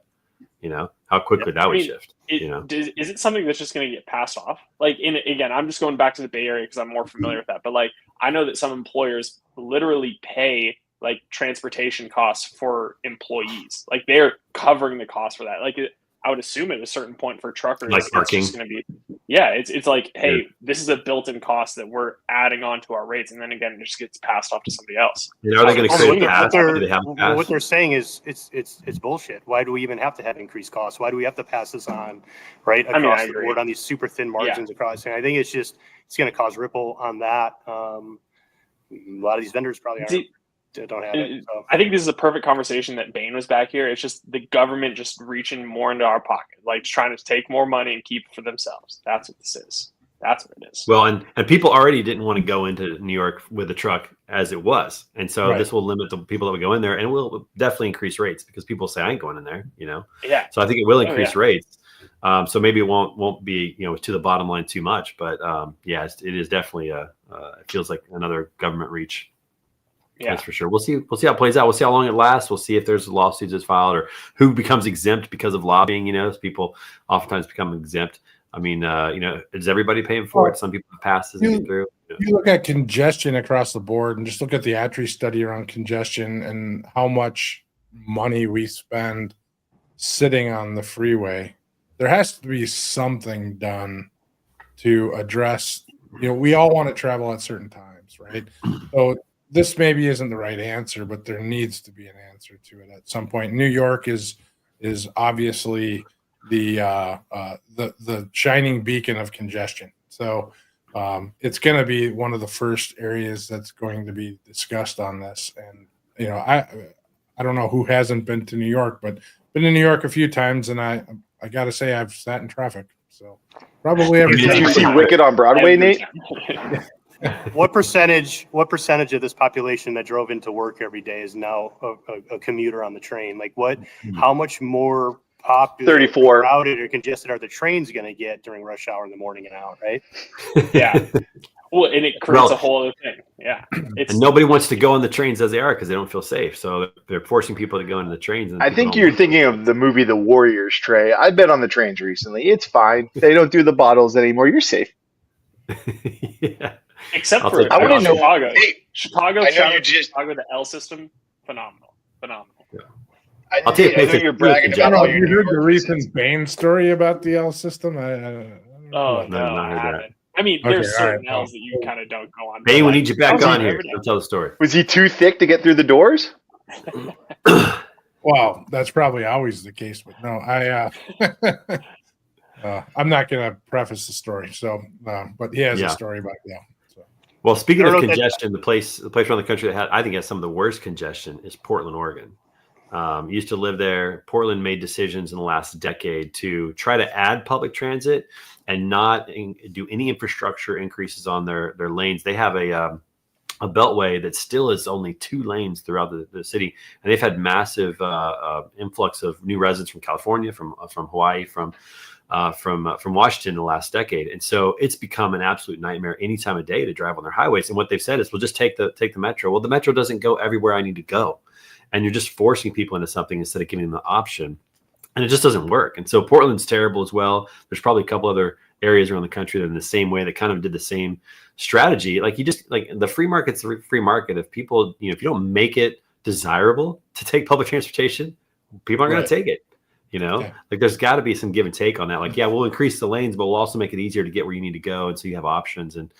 How quickly that would shift. Is it something that's just going to get passed off? Like, again, I'm just going back to the Bay Area because I'm more familiar with that. But like, I know that some employers literally pay like transportation costs for employees. Like they're covering the cost for that. Like I would assume at a certain point for truckers, like it's parking. just going to be, it's like, hey, this is a built-in cost that we're adding on to our rates, and then again, it just gets passed off to somebody else. Are they going to create what they're saying is it's bullshit. Why do we even have to have increased costs? Why do we have to pass this on, right, across the board on these super thin margins across? And I think it's going to cause ripple on that. A lot of these vendors probably don't have it. So. I think this is a perfect conversation that Bane was back here. It's just the government just reaching more into our pocket, like just trying to take more money and keep it for themselves. That's what this is. That's what it is. Well, and people already didn't want to go into New York with a truck as it was. And so this will limit the people that would go in there, and will definitely increase rates because people say, I ain't going in there, Yeah. So I think it will increase rates. So maybe it won't be, to the bottom line too much, but it is definitely it feels like another government reach. Yeah, that's for sure. We'll see how it plays out. We'll see how long it lasts. We'll see if there's lawsuits that's filed or who becomes exempt because of lobbying. People oftentimes become exempt. I mean, is everybody paying for it? Some people have passed and get through. You look at congestion across the board and just look at the ATRI study around congestion and how much money we spend sitting on the freeway. There has to be something done to address, we all want to travel at certain times, right? So this maybe isn't the right answer, but there needs to be an answer to it at some point. New York is obviously the shining beacon of congestion. So it's going to be one of the first areas that's going to be discussed on this. And I don't know who hasn't been to New York, but been to New York a few times, and I got to say I've sat in traffic. So probably every time. Did you see Wicked on Broadway, Nate? What percentage of this population that drove into work every day is now a commuter on the train? Like how much more popular, 34, crowded or congested are the trains going to get during rush hour in the morning and out, right? Yeah. Well, and it creates a whole other thing. Yeah. And nobody wants to go on the trains as they are because they don't feel safe. So they're forcing people to go into the trains. And I think you're thinking of the movie The Warriors, Trey. I've been on the trains recently. It's fine. They don't do the bottles anymore. You're safe. Yeah. Except for Chicago. Chicago, the L system, phenomenal. Yeah. I'll take it. You're bragging about all your. You heard the recent Bane story about the L system? I haven't. I mean, there's certain L's that you kind of don't go on. Bane, we need you back on here. Don't tell the story. Was he too thick to get through the doors? Well, that's probably always the case, but no, I'm not going to preface the story. So, but he has a story about it. So. Well, speaking of congestion, the place around the country that I think has some of the worst congestion is Portland, Oregon. Used to live there. Portland made decisions in the last decade to try to add public transit and not do any infrastructure increases on their lanes. They have a beltway that still is only 2 lanes throughout the city, and they've had massive influx of new residents from California, from Hawaii, from Washington in the last decade, and so it's become an absolute nightmare any time of day to drive on their highways. And what they've said is, we'll just take the metro. Well, the metro doesn't go everywhere I need to go, and you're just forcing people into something instead of giving them the option, and it just doesn't work. And so Portland's terrible as well. There's probably a couple other areas around the country that are in the same way that kind of did the same strategy. Like the free market's the free market. If people, if you don't make it desirable to take public transportation, people aren't going to take it. Like there's got to be some give and take on that. Like, we'll increase the lanes, but we'll also make it easier to get where you need to go. And so you have options. And,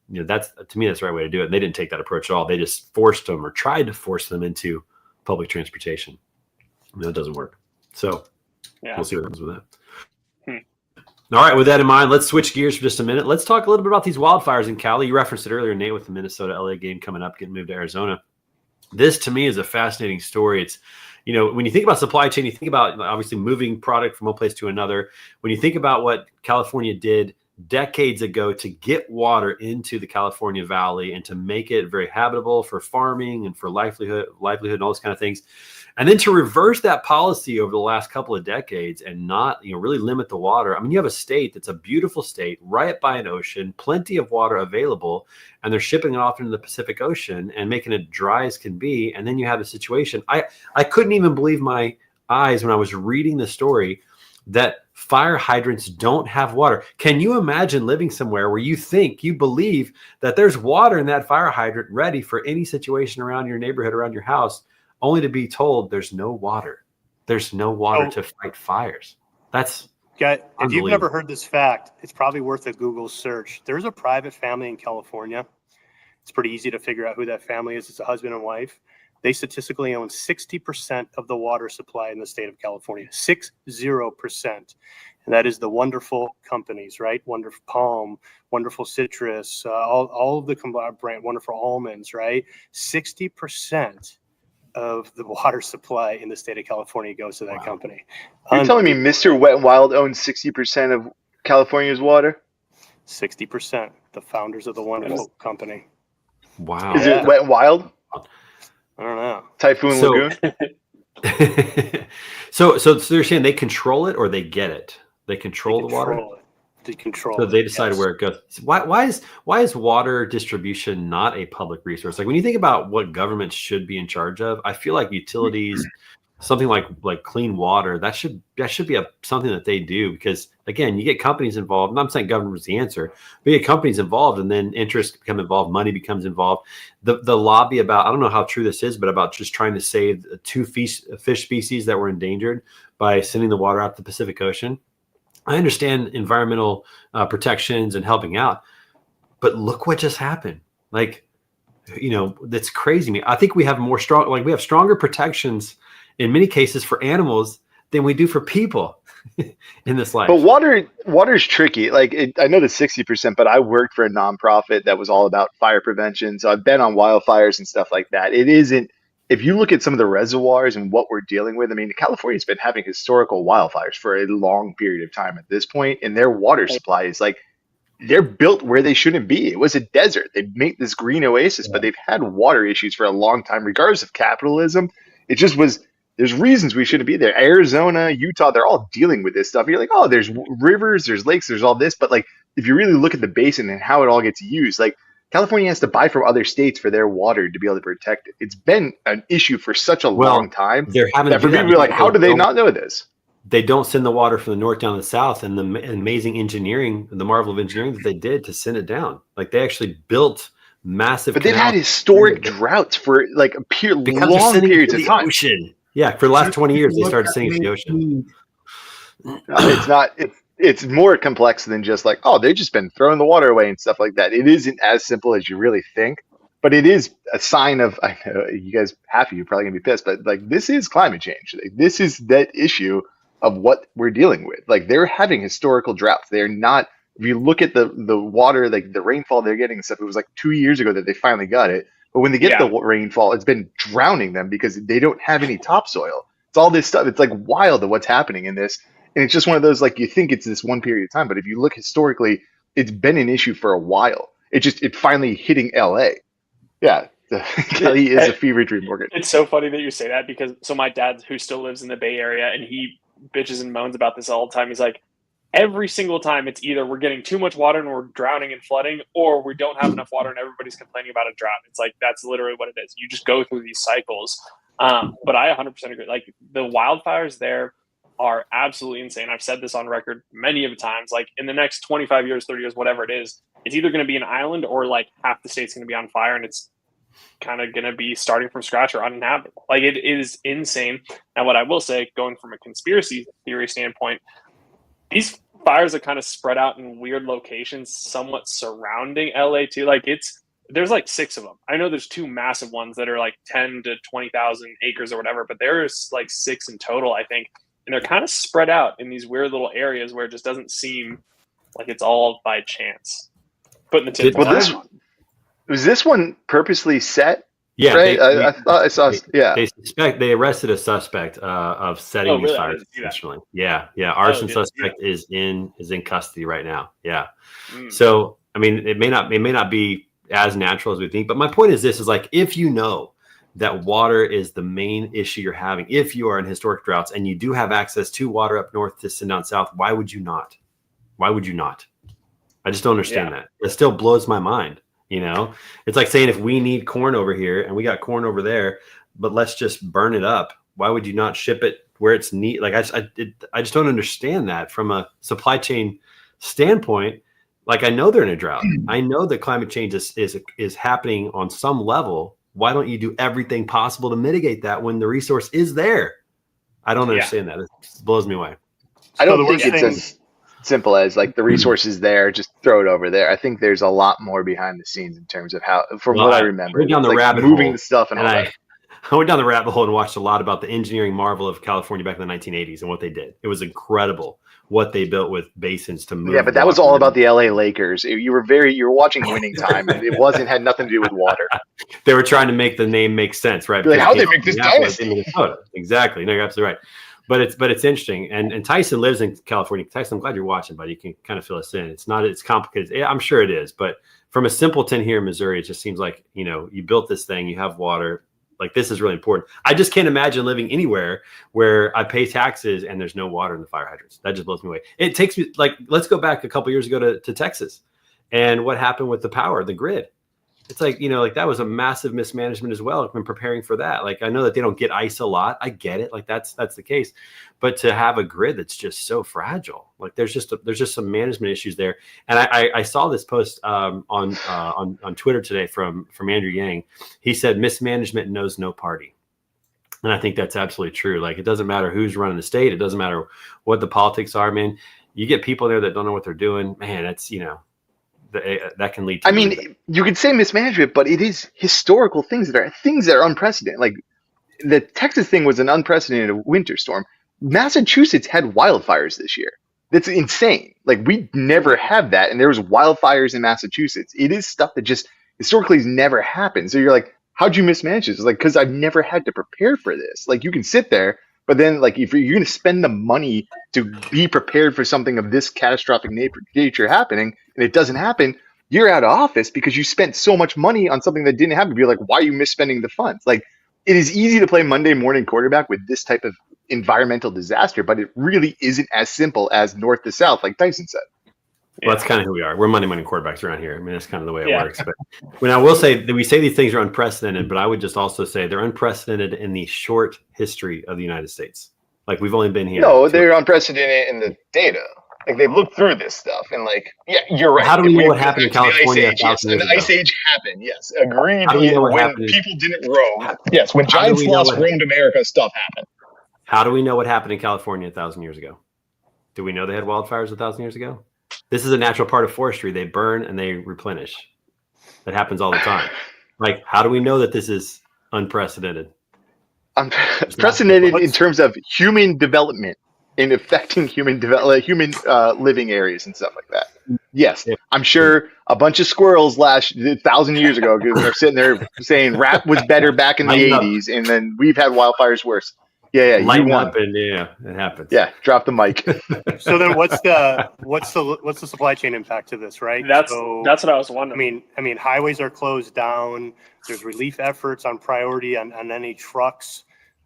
that's, to me, that's the right way to do it. And they didn't take that approach at all. They just forced them or tried to force them into public transportation. It doesn't work. So we'll see what happens with that. All right, with that in mind, let's switch gears for just a minute. Let's talk a little bit about these wildfires in Cali. You referenced it earlier, Nate, with the Minnesota-LA game coming up, getting moved to Arizona. This, to me, is a fascinating story. It's, when you think about supply chain, you think about obviously moving product from one place to another. When you think about what California did decades ago to get water into the California Valley and to make it very habitable for farming and for livelihood and all those kind of things. And then to reverse that policy over the last couple of decades and not, really limit the water. I mean, you have a state that's a beautiful state right by an ocean, plenty of water available, and they're shipping it off into the Pacific Ocean and making it dry as can be. And then you have a situation. I couldn't even believe my eyes when I was reading the story that fire hydrants don't have water. Can you imagine living somewhere where you believe that there's water in that fire hydrant ready for any situation around your neighborhood, around your house, only to be told there's no water? There's no water to fight fires. That's if you've never heard this fact, it's probably worth a Google search. There's a private family in California. It's pretty easy to figure out who that family is. It's a husband and wife. They statistically own 60% of the water supply in the state of California, 60%. And that is the wonderful companies, right? Wonderful Palm, Wonderful Citrus, all of the brand, Wonderful Almonds, right? 60% of the water supply in the state of California goes to that company. You're telling me Mr. Wet n Wild owns 60% of California's water? 60%. The founders of the wonderful company. Wow. Is it Wet n Wild? I don't know. Typhoon Lagoon? So they're saying they control it or they get it? They control the water? They control so it. They decide where it goes. Why is water distribution not a public resource? Like when you think about what government should be in charge of, I feel like utilities, something like clean water, that should be something that they do, because again, you get companies involved. And I'm saying government is the answer, but you get companies involved, and then interests become involved, money becomes involved. The lobby about, I don't know how true this is, but about just trying to save 2 fish species that were endangered by sending the water out to the Pacific Ocean. I understand environmental protections and helping out, but look what just happened. Like, that's crazy to me. I think we have we have stronger protections in many cases for animals than we do for people in this life. But water is tricky. I know the 60%, but I worked for a nonprofit that was all about fire prevention. So I've been on wildfires and stuff like that. It isn't, if you look at some of the reservoirs and what we're dealing with, I mean, California's been having historical wildfires for a long period of time at this point, and their water supply is they're built where they shouldn't be. It was a desert. They make this green oasis, but they've had water issues for a long time, regardless of capitalism. It just was, there's reasons we shouldn't be there. Arizona, Utah, they're all dealing with this stuff. You're like, oh, there's rivers, there's lakes, there's all this. But if you really look at the basin and how it all gets used, California has to buy from other states for their water to be able to protect it. It's been an issue for such a long time that for people to be how do they not know this? They don't send the water from the north down to the south, and the amazing engineering, the marvel of engineering that they did to send it down. They actually built massive. But they've had historic droughts for long periods of time. Ocean. Yeah, for the last 20 years, they started sending to the ocean. It's not. It's more complex than just they've just been throwing the water away and stuff like that. It isn't as simple as you really think, but it is a sign of, I know you guys, half of you are probably gonna be pissed, but this is climate change. This is that issue of what we're dealing with. They're having historical droughts. They're not, if you look at the water, the rainfall they're getting and stuff, it was 2 years ago that they finally got it. But when they get the rainfall, it's been drowning them because they don't have any topsoil. It's all this stuff. It's wild of what's happening in this. And it's just one of those, you think it's this one period of time, but if you look historically, it's been an issue for a while. It finally hitting LA. Yeah. Kelly is a fever dream, Morgan. It's so funny that you say that, because my dad, who still lives in the Bay Area, and he bitches and moans about this all the time. He's like, every single time it's either we're getting too much water and we're drowning and flooding, or we don't have enough water and everybody's complaining about a drought. It's that's literally what it is. You just go through these cycles. But I 100% agree. The wildfires there are absolutely insane. I've said this on record many of times. In the next 25 years, 30 years, whatever it is, it's either going to be an island or half the state's going to be on fire, and it's kind of going to be starting from scratch or uninhabitable. It is insane. Now, what I will say, going from a conspiracy theory standpoint, these fires are kind of spread out in weird locations, somewhat surrounding LA too. There's 6 of them. I know there's 2 massive ones that are 10 to 20,000 acres or whatever, but there's 6 in total, I think. And they're kind of spread out in these weird little areas where it just doesn't seem like it's all by chance. Putting the tip. Was this one purposely set? Yeah, right? I thought I saw. They arrested a suspect of setting these fires intentionally. Yeah. Arson suspect is in custody right now. Yeah. So I mean, it may not be as natural as we think, but my point is this: if you know that water is the main issue you're having, if you are in historic droughts and you do have access to water up north to send down south, why would you not? Why would you not? I just don't understand that. It still blows my mind. It's like saying if we need corn over here and we got corn over there, but let's just burn it up. Why would you not ship it where it's neat. Like I just don't understand that from a supply chain standpoint. Like I know they're in a drought. I know that climate change is happening on some level. Why don't you do everything possible to mitigate that when the resource is there? I don't understand that. It blows me away. I don't think it's as simple as like the resources there, just throw it over there. I think there's a lot more behind the scenes in terms of how, from what I remember, went down the rabbit moving hole, the stuff and all that. I went down the rabbit hole and watched a lot about the engineering marvel of California back in the 1980s and what they did. It was incredible what they built with basins to move. Yeah, but that was all about the LA Lakers. You were watching Winning Time, and it had nothing to do with water. They were trying to make the name make sense, right? Like, how they make this dynasty? Exactly. No, you're absolutely right. But it's interesting. And Tyson lives in California. Tyson, I'm glad you're watching, buddy. You can kind of fill us in. It's complicated. I'm sure it is, but from a simpleton here in Missouri, it just seems like, you built this thing, you have water. Like, this is really important. I just can't imagine living anywhere where I pay taxes and there's no water in the fire hydrants. That just blows me away. It takes me, like, let's go back a couple years ago to Texas and what happened with the power, the grid. It's like, like that was a massive mismanagement as well. I've been preparing for that. Like, I know that they don't get ice a lot. I get it. Like that's the case. But to have a grid that's just so fragile, like there's just some management issues there. And I saw this post on Twitter today from Andrew Yang. He said mismanagement knows no party. And I think that's absolutely true. Like, it doesn't matter who's running the state. It doesn't matter what the politics are, man. You get people there that don't know what they're doing, man. That's, that can lead to. I mean, you could say mismanagement, but it is historical things that are unprecedented. Like the Texas thing was an unprecedented winter storm. Massachusetts had wildfires this year. That's insane. Like, we never have that, and there was wildfires in Massachusetts. It is stuff that just historically has never happened. So you're like, how'd you mismanage this? It's like, because I've never had to prepare for this. Like, you can sit there, but then like if you're going to spend the money to be prepared for something of this catastrophic nature happening, and it doesn't happen, you're out of office because you spent so much money on something that didn't happen. You're like, why are you misspending the funds? Like, it is easy to play Monday morning quarterback with this type of environmental disaster, but it really isn't as simple as north to south, like Tyson said. Well, that's kind of who we are. We're Monday morning quarterbacks around here. I mean, that's kind of the way it works. But when I will say that we say these things are unprecedented, but I would just also say they're unprecedented in the short history of the United States. Like, we've only been here. No, they're unprecedented in the data. Like, they've looked through this stuff and like, yeah, you're right. How do we know what happened in California? The Ice Age happened. Yes, agreed. When people didn't roam. Yes, when giant sloths roamed America, stuff happened. How do we know what happened in California 1,000 years ago? Do we know they had wildfires 1,000 years ago? This is a natural part of forestry. They burn and they replenish. That happens all the time. Like, how do we know that this is unprecedented? Unprecedented in terms of human development and affecting human living areas and stuff like that. Yes, I'm sure a bunch of squirrels 1,000 years ago are sitting there saying rap was better back in the 80s, and then we've had wildfires worse. Yeah, lighten up, and it happens. Yeah, drop the mic. So then, what's the supply chain impact to this, right? That's what I was wondering. I mean, highways are closed down. There's relief efforts on priority on any trucks.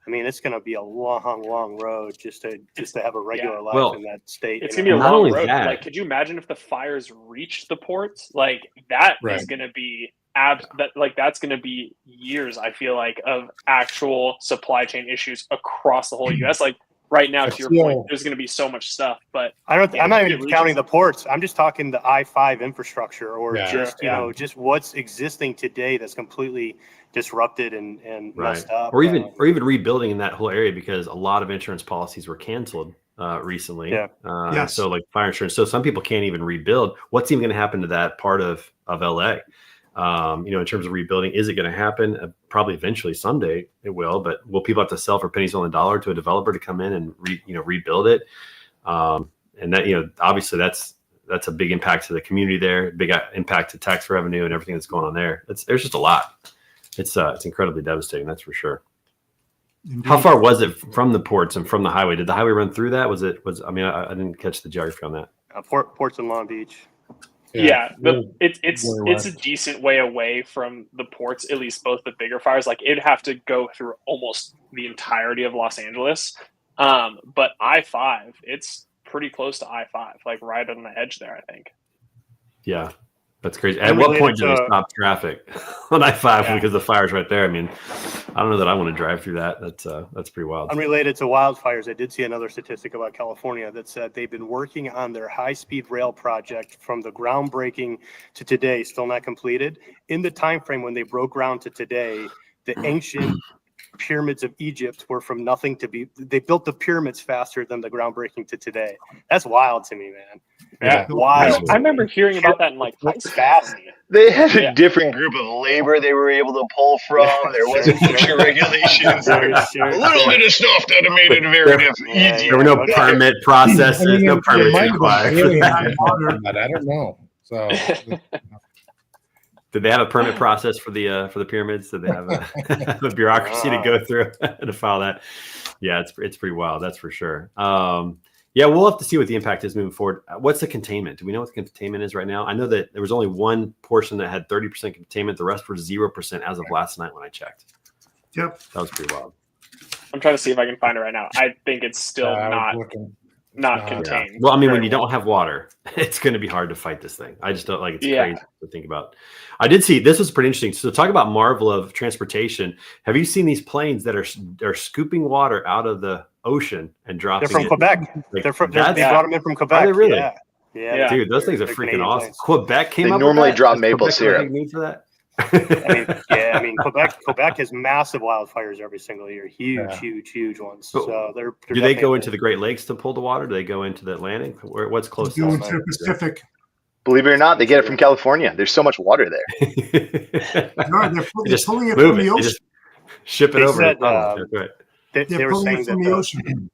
I mean, it's going to be a long road just to have a regular life in that state. It's going to be a long road. Like, could you imagine if the fires reach the ports? Like, that is going to be that's going to be years, I feel like, of actual supply chain issues across the whole U.S. Like, right now, to your point, there's going to be so much stuff. But I'm not even counting the ports. I'm just talking the I-5 infrastructure, or just what's existing today that's completely disrupted and messed up, or even rebuilding in that whole area, because a lot of insurance policies were canceled recently. So like fire insurance, so some people can't even rebuild. What's even going to happen to that part of LA? In terms of rebuilding, is it going to happen? Probably eventually, someday it will. But will people have to sell for pennies on the dollar to a developer to come in and rebuild it? And that obviously that's a big impact to the community there, big impact to tax revenue and everything that's going on there. There's just a lot. It's incredibly devastating, that's for sure. Indeed. How far was it from the ports and from the highway? Did the highway run through that? I didn't catch the geography on that. Ports in Long Beach. It's a decent way away from the ports, at least both the bigger fires. Like, it'd have to go through almost the entirety of Los Angeles. But I-5, it's pretty close to I-5, like right on the edge there, I think. Yeah. That's crazy. At what point do they stop traffic on I-5 because the fire's right there? I mean, I don't know that I want to drive through that. That's pretty wild. Unrelated to wildfires, I did see another statistic about California that said they've been working on their high-speed rail project from the groundbreaking to today, still not completed. In the time frame when they broke ground to today, the ancient pyramids of Egypt were from nothing to be. They built the pyramids faster than the groundbreaking to today. That's wild to me, man. Yeah, wild. I remember hearing about that in like fascinating. They had a different group of labor they were able to pull from. There wasn't OSHA regulations. A little bit of stuff that made it very easy. There were no permit processes, no permits required. I don't know. So, did they have a permit process for the pyramids? Did they have a bureaucracy to go through to file that? Yeah, it's pretty wild. That's for sure. Yeah, we'll have to see what the impact is moving forward. What's the containment? Do we know what the containment is right now? I know that there was only one portion that had 30% containment. The rest were 0% as of last night when I checked. Yep. That was pretty wild. I'm trying to see if I can find it right now. I think it's still not contained. Yeah. Well, I mean, when you don't have water, it's going to be hard to fight this thing. I just don't like it's crazy to think about. I did see this was pretty interesting. So talk about marvel of transportation. Have you seen these planes that are scooping water out of the ocean and dropping They're from Quebec. Like, they brought them in from Quebec. Are they really? Yeah. Dude, those things are freaking awesome. Planes. Quebec came they up normally with that? drop maple syrup. For that? I mean, Quebec has massive wildfires every single year. Huge ones. So they're do they go into the Great Lakes to pull the water? Do they go into the Atlantic? What's close to the Pacific? Believe it or not, they get it from California. There's so much water there. No, they're pulling it from the ocean. Just ship it over. They were saying that the ocean.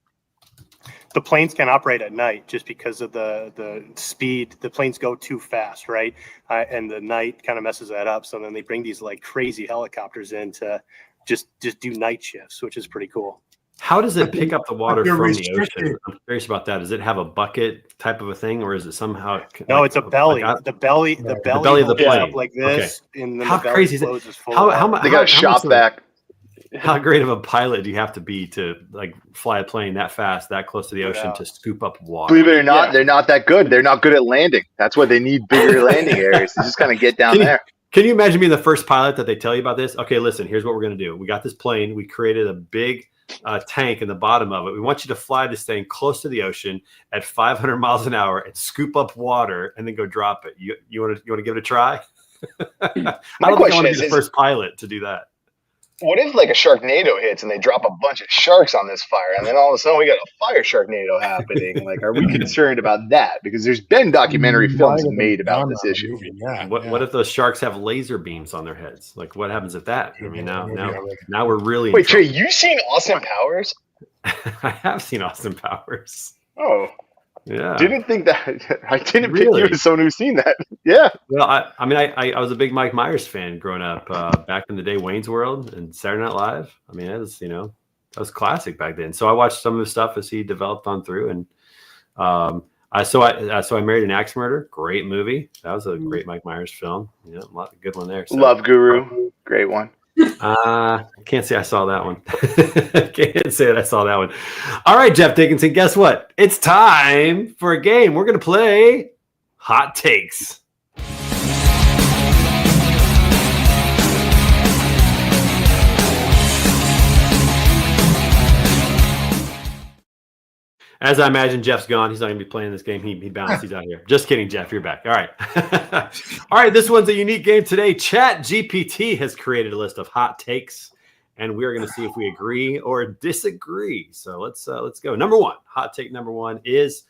The planes can operate at night just because of the speed. The planes go too fast, right? And the night kind of messes that up. So then they bring these like crazy helicopters in to just do night shifts, which is pretty cool. How does it pick up the water from the ocean? I'm curious about that. Does it have a bucket type of a thing, or is it somehow? No, it's a belly. The belly of the plane up like this. Okay. And then how the belly crazy is it? They got a shop back. How great of a pilot do you have to be to like fly a plane that fast, that close to the ocean to scoop up water? Believe it or not, they're not that good. They're not good at landing. That's why they need bigger landing areas. They just kind of get down there. Can you imagine being the first pilot that they tell you about this? Okay, listen, here's what we're going to do. We got this plane. We created a big tank in the bottom of it. We want you to fly this thing close to the ocean at 500 miles an hour and scoop up water and then go drop it. You want to give it a try? I don't think I want to be the first pilot to do that. What if like a Sharknado hits and they drop a bunch of sharks on this fire, and then all of a sudden we got a fire Sharknado happening? Like, are we concerned about that? Because there's been documentary films made about this issue. What if those sharks have laser beams on their heads? Like, what happens if that? I mean, now we're really. Wait, Trey, you seen Austin Powers? I have seen Austin Powers. Oh. Yeah. Didn't think that. I didn't pick you as someone who's seen that. Yeah. Well, I mean, I was a big Mike Myers fan growing up. Back in the day, Wayne's World and Saturday Night Live. I mean, that was classic back then. So I watched some of his stuff as he developed on through, and I married an axe murder. Great movie. That was a great Mike Myers film. Yeah, a lot of good one there. So. Love Guru. Great one. I can't say I saw that one. Can't say that I saw that one. All right, Jeff Dickinson, guess what? It's time for a game. We're going to play Hot Takes. As I imagine, Jeff's gone. He's not going to be playing this game. He bounced. He's out here. Just kidding, Jeff. You're back. All right. All right. This one's a unique game today. ChatGPT has created a list of hot takes, and we're going to see if we agree or disagree. So let's go. Number one, hot take number one is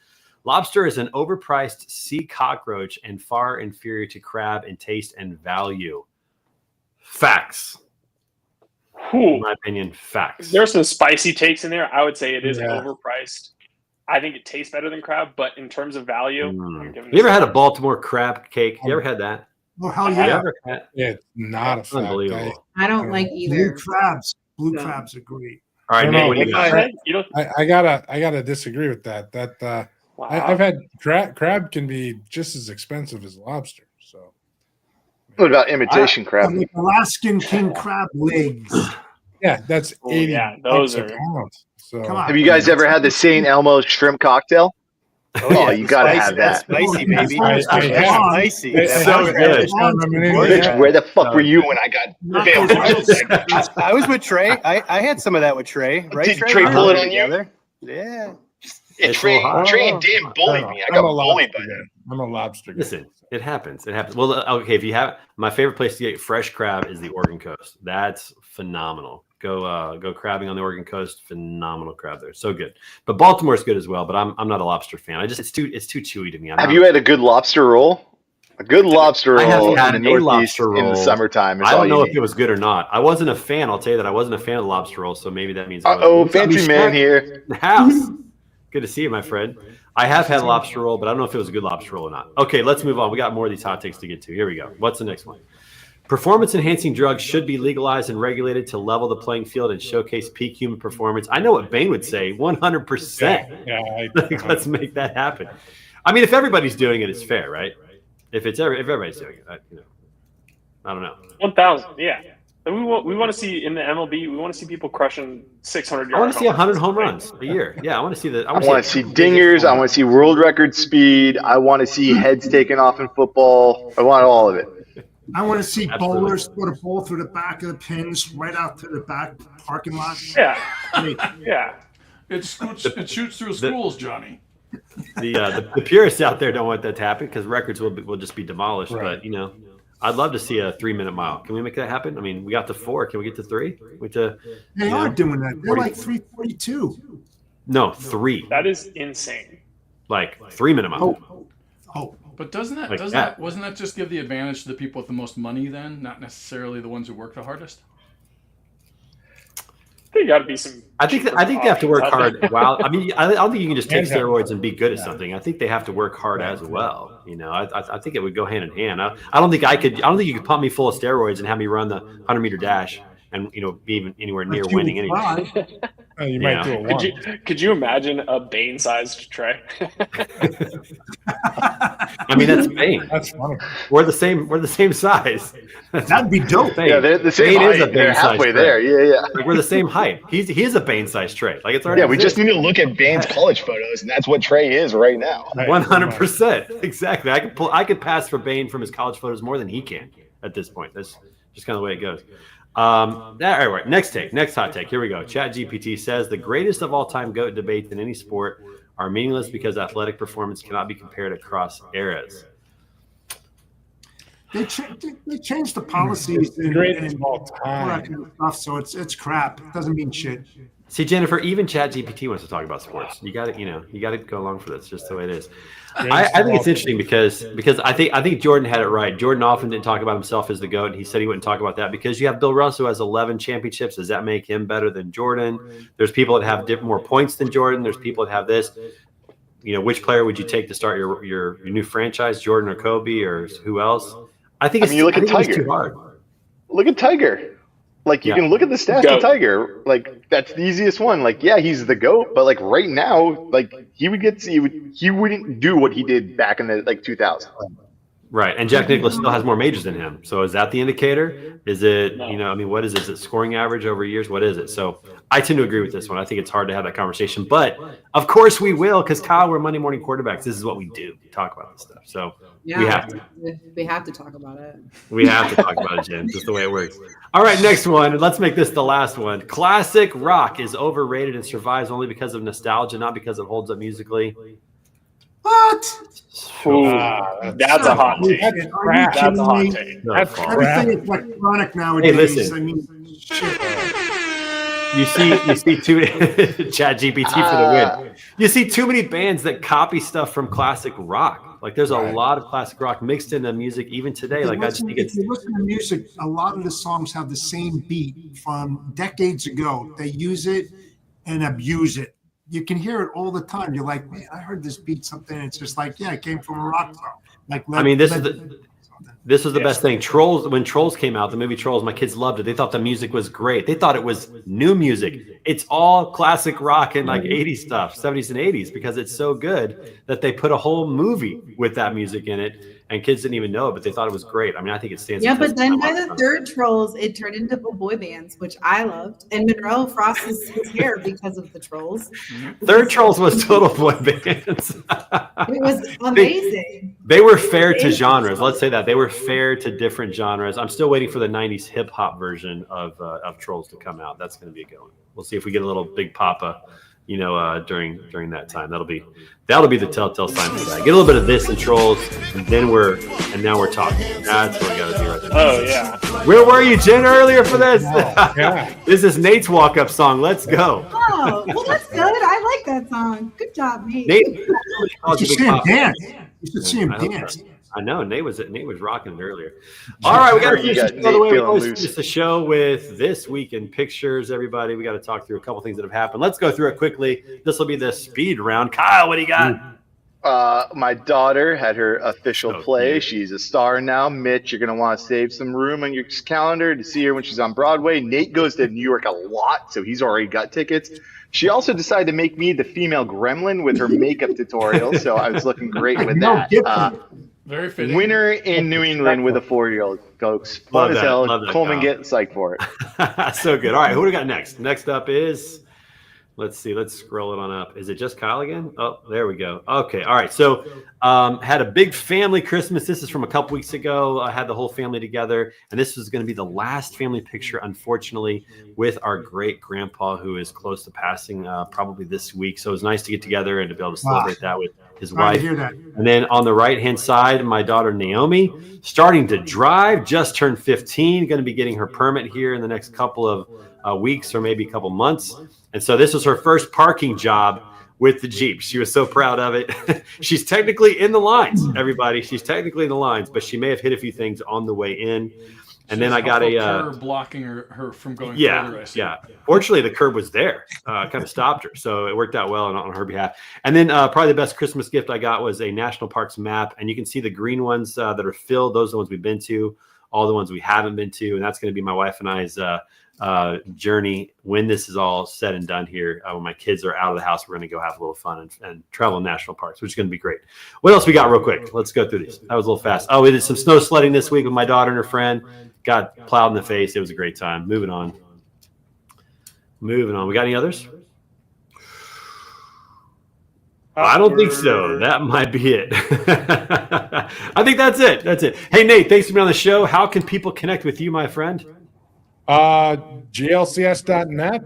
lobster is an overpriced sea cockroach and far inferior to crab in taste and value. Facts. In my opinion, facts. There's some spicy takes in there. I would say it is overpriced. I think it tastes better than crab, but in terms of value, you ever had a Baltimore crab cake? You ever had that? Oh, hell yeah. It's not a unbelievable. I don't like either. Blue crabs are great. All right, Nate, what do you got? I gotta disagree with that. I've had crab can be just as expensive as lobster. So what about imitation crab? Like Alaskan king crab legs. Yeah, that's 80. Those are. Pounds. So have you guys ever had the St. Elmo's shrimp cocktail? Oh, you gotta have that. Spicy, baby. That's Spicy. It's so good. Rich, where the fuck were you when I got? I was with Trey. I had some of that with Trey. Right? Did Trey pull it on you? together? Yeah. Trey and Dan bullied me. I got bullied by them. I'm a lobster guy. Listen, it happens. It happens. Well, okay. If you have my favorite place to get fresh crab is the Oregon coast. That's phenomenal. Go crabbing on the Oregon coast. Phenomenal crab there. So good. But Baltimore's good as well. But I'm not a lobster fan. It's too chewy to me. Have you had a good lobster roll? A good lobster roll in the Northeast in the summertime. I don't know if it was good or not. I wasn't a fan. I'll tell you that I wasn't a fan of the lobster roll. So maybe that means. Fancy man here. The house. Good to see you, my friend. I have had lobster roll, but I don't know if it was a good lobster roll or not. Okay, let's move on. We got more of these hot takes to get to. Here we go. What's the next one? Performance-enhancing drugs should be legalized and regulated to level the playing field and showcase peak human performance. I know what Bane would say, 100%. Yeah, let's make that happen. I mean, if everybody's doing it, it's fair, right? If everybody's doing it, I don't know. 1,000, yeah. We want to see in the MLB. We want to see people crushing 600 yards. I want to see 100 home runs a year. Yeah, I want to see that. I want to see dingers. I want to see world record speed. I want to see heads taken off in football. I want all of it. I want to see bowlers put a ball through the back of the pins right out to the back parking lot. Yeah, yeah. It shoots through schools, Johnny. The purists out there don't want that to happen because records will just be demolished. Right. But I'd love to see a 3-minute mile. Can we make that happen? I mean, we got to 4. Can we get to 3? They are doing that. They're like 3:42. No, 3. That is insane. Like 3-minute mile. Oh. But wasn't that just give the advantage to the people with the most money then, not necessarily the ones who work the hardest? There got to be some. I think they have to work hard. Wow. I mean, I don't think you can just take steroids and be good at something. I think they have to work hard as well. I think it would go hand in hand. I don't think you could pump me full of steroids and have me run the 100-meter dash and be even anywhere near winning anything. You might do it once. Could you imagine a Bane-sized Trey? I mean, that's Bane. That's funny. We're the same size. That'd be dope. Bane. Yeah, they're the same Bane height. is a They're halfway there. Yeah. Like we're the same height. He is a Bane-sized Trey. Like it's already. Yeah, we just need to look at Bane's college photos, and that's what Trey is right now. 100%. Exactly. I could pass for Bane from his college photos more than he can at this point. That's just kind of the way it goes. All right, next hot take. Here we go. ChatGPT says the greatest of all time GOAT debates in any sport are meaningless because athletic performance cannot be compared across eras. They changed the policies and all that kind of stuff, so it's crap. It doesn't mean shit. See, Jennifer, even ChatGPT wants to talk about sports. You got to go along for this. Just the way it is. I think it's interesting because I think Jordan had it right. Jordan often didn't talk about himself as the GOAT. He said he wouldn't talk about that because you have Bill Russell who has 11 championships. Does that make him better than Jordan? There's people that have more points than Jordan. There's people that have this. Which player would you take to start your new franchise, Jordan or Kobe or who else? I think you look at Tiger. Too hard. Look at Tiger. Like you can look at the stats of Tiger. Like that's the easiest one. Like he's the GOAT, but like right now, like he wouldn't do what he did back in the 2000s. Right, and Jack Nicklaus still has more majors than him. So is that the indicator? Is it what is it? Is it scoring average over years? What is it? So I tend to agree with this one. I think it's hard to have that conversation, but of course we will because Kyle, we're Monday morning quarterbacks. This is what we do. We talk about this stuff. So we have to. We have to talk about it. We have to talk about it, Jen. Just the way it works. All right, next one. Let's make this the last one. Classic rock is overrated and survives only because of nostalgia, not because it holds up musically. What? That's a hot take. That's a hot take. Everything is electronic nowadays. Hey, listen. I mean, shit. You see too ChatGPT for the win. You see too many bands that copy stuff from classic rock. Like there's a lot of classic rock mixed into music even today. Like I just think if you listen to music, a lot of the songs have the same beat from decades ago. They use it and abuse it. You can hear it all the time. You're like, man, I heard this beat something. It's just like, it came from a rock song. This was the best thing. Trolls, when Trolls came out, the movie Trolls, my kids loved it. They thought the music was great. They thought it was new music. It's all classic rock and 80s stuff, 70s and 80s, because it's so good that they put a whole movie with that music in it. and kids didn't even know it, but they thought it was great. I mean, I think it stands. Yeah, but then by the third Trolls, it turned into boy bands, which I loved. And Monroe frosts his hair because of the Trolls. Third Trolls was total boy bands. It was amazing. They were fair to genres. Let's say that they were fair to different genres. I'm still waiting for the '90s hip hop version of Trolls to come out. That's going to be a good one. We'll see if we get a little Big Papa, during that time. That'll be the telltale sign for that. Get a little bit of this in Trolls, and now we're talking. That's what we got to do right there. Oh yeah. Where were you, Jen, earlier for this? This is Nate's walk-up song. Let's go. Oh, well, that's good. I like that song. Good job, Nate. You should see him dance. You should see him dance. I know Nate was rocking it earlier. All right, we got to finish the show with This Week in Pictures. Everybody, we got to talk through a couple things that have happened. Let's go through it quickly. This will be the speed round. Kyle, what do you got? My daughter had her official play. She's a star now. Mitch, you're going to want to save some room on your calendar to see her when she's on Broadway. Nate goes to New York a lot, so he's already got tickets. She also decided to make me the female gremlin with her makeup tutorial, so I was looking great with that. Very fitting. Winter in New England with a 4-year-old, folks. Fun as hell. Coleman, get psyched for it. So good. All right, who do we got next? Next up is, let's see. Let's scroll it on up. Is it just Kyle again? Oh, there we go. Okay. All right. So had a big family Christmas. This is from a couple weeks ago. I had the whole family together, and this was going to be the last family picture, unfortunately, with our great grandpa, who is close to passing probably this week. So it was nice to get together and to be able to celebrate that with his wife. And then on the right-hand side, my daughter Naomi, starting to drive, just turned 15, going to be getting her permit here in the next couple of weeks or maybe a couple months. And so this was her first parking job with the Jeep. She was so proud of it. She's technically in the lines, everybody. She's technically in the lines, but she may have hit a few things on the way in. And then I got a curb blocking her from going further. Yeah. Fortunately, the curb was there, kind of stopped her, so it worked out well on her behalf. And then probably the best Christmas gift I got was a national parks map, and you can see the green ones that are filled. Those are the ones we've been to, all the ones we haven't been to, and that's going to be my wife and I's journey when this is all said and done here. When my kids are out of the house, we're going to go have a little fun and travel in national parks, which is going to be great. What else we got real quick? Let's go through these. That was a little fast. Oh, we did some snow sledding this week with my daughter and her friend. Got plowed in the face. It was a great time. Moving on. We got any others? I don't think so. That might be it. I think that's it. Hey, Nate, thanks for being on the show. How can people connect with you, my friend? glcs.net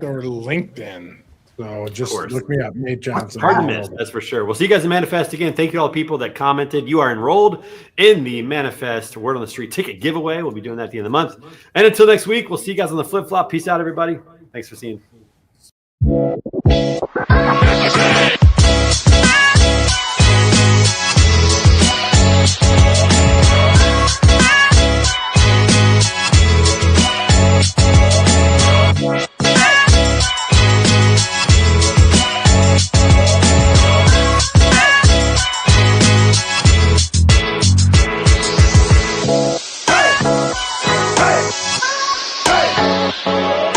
or LinkedIn. So just look me up, Nate Johnson. Hard to miss, that's for sure. We'll see you guys in Manifest again. Thank you to all the people that commented. You are enrolled in the Manifest Word on the Street ticket giveaway. We'll be doing that at the end of the month. And until next week, we'll see you guys on the flip flop. Peace out, everybody. Thanks for seeing. Hey!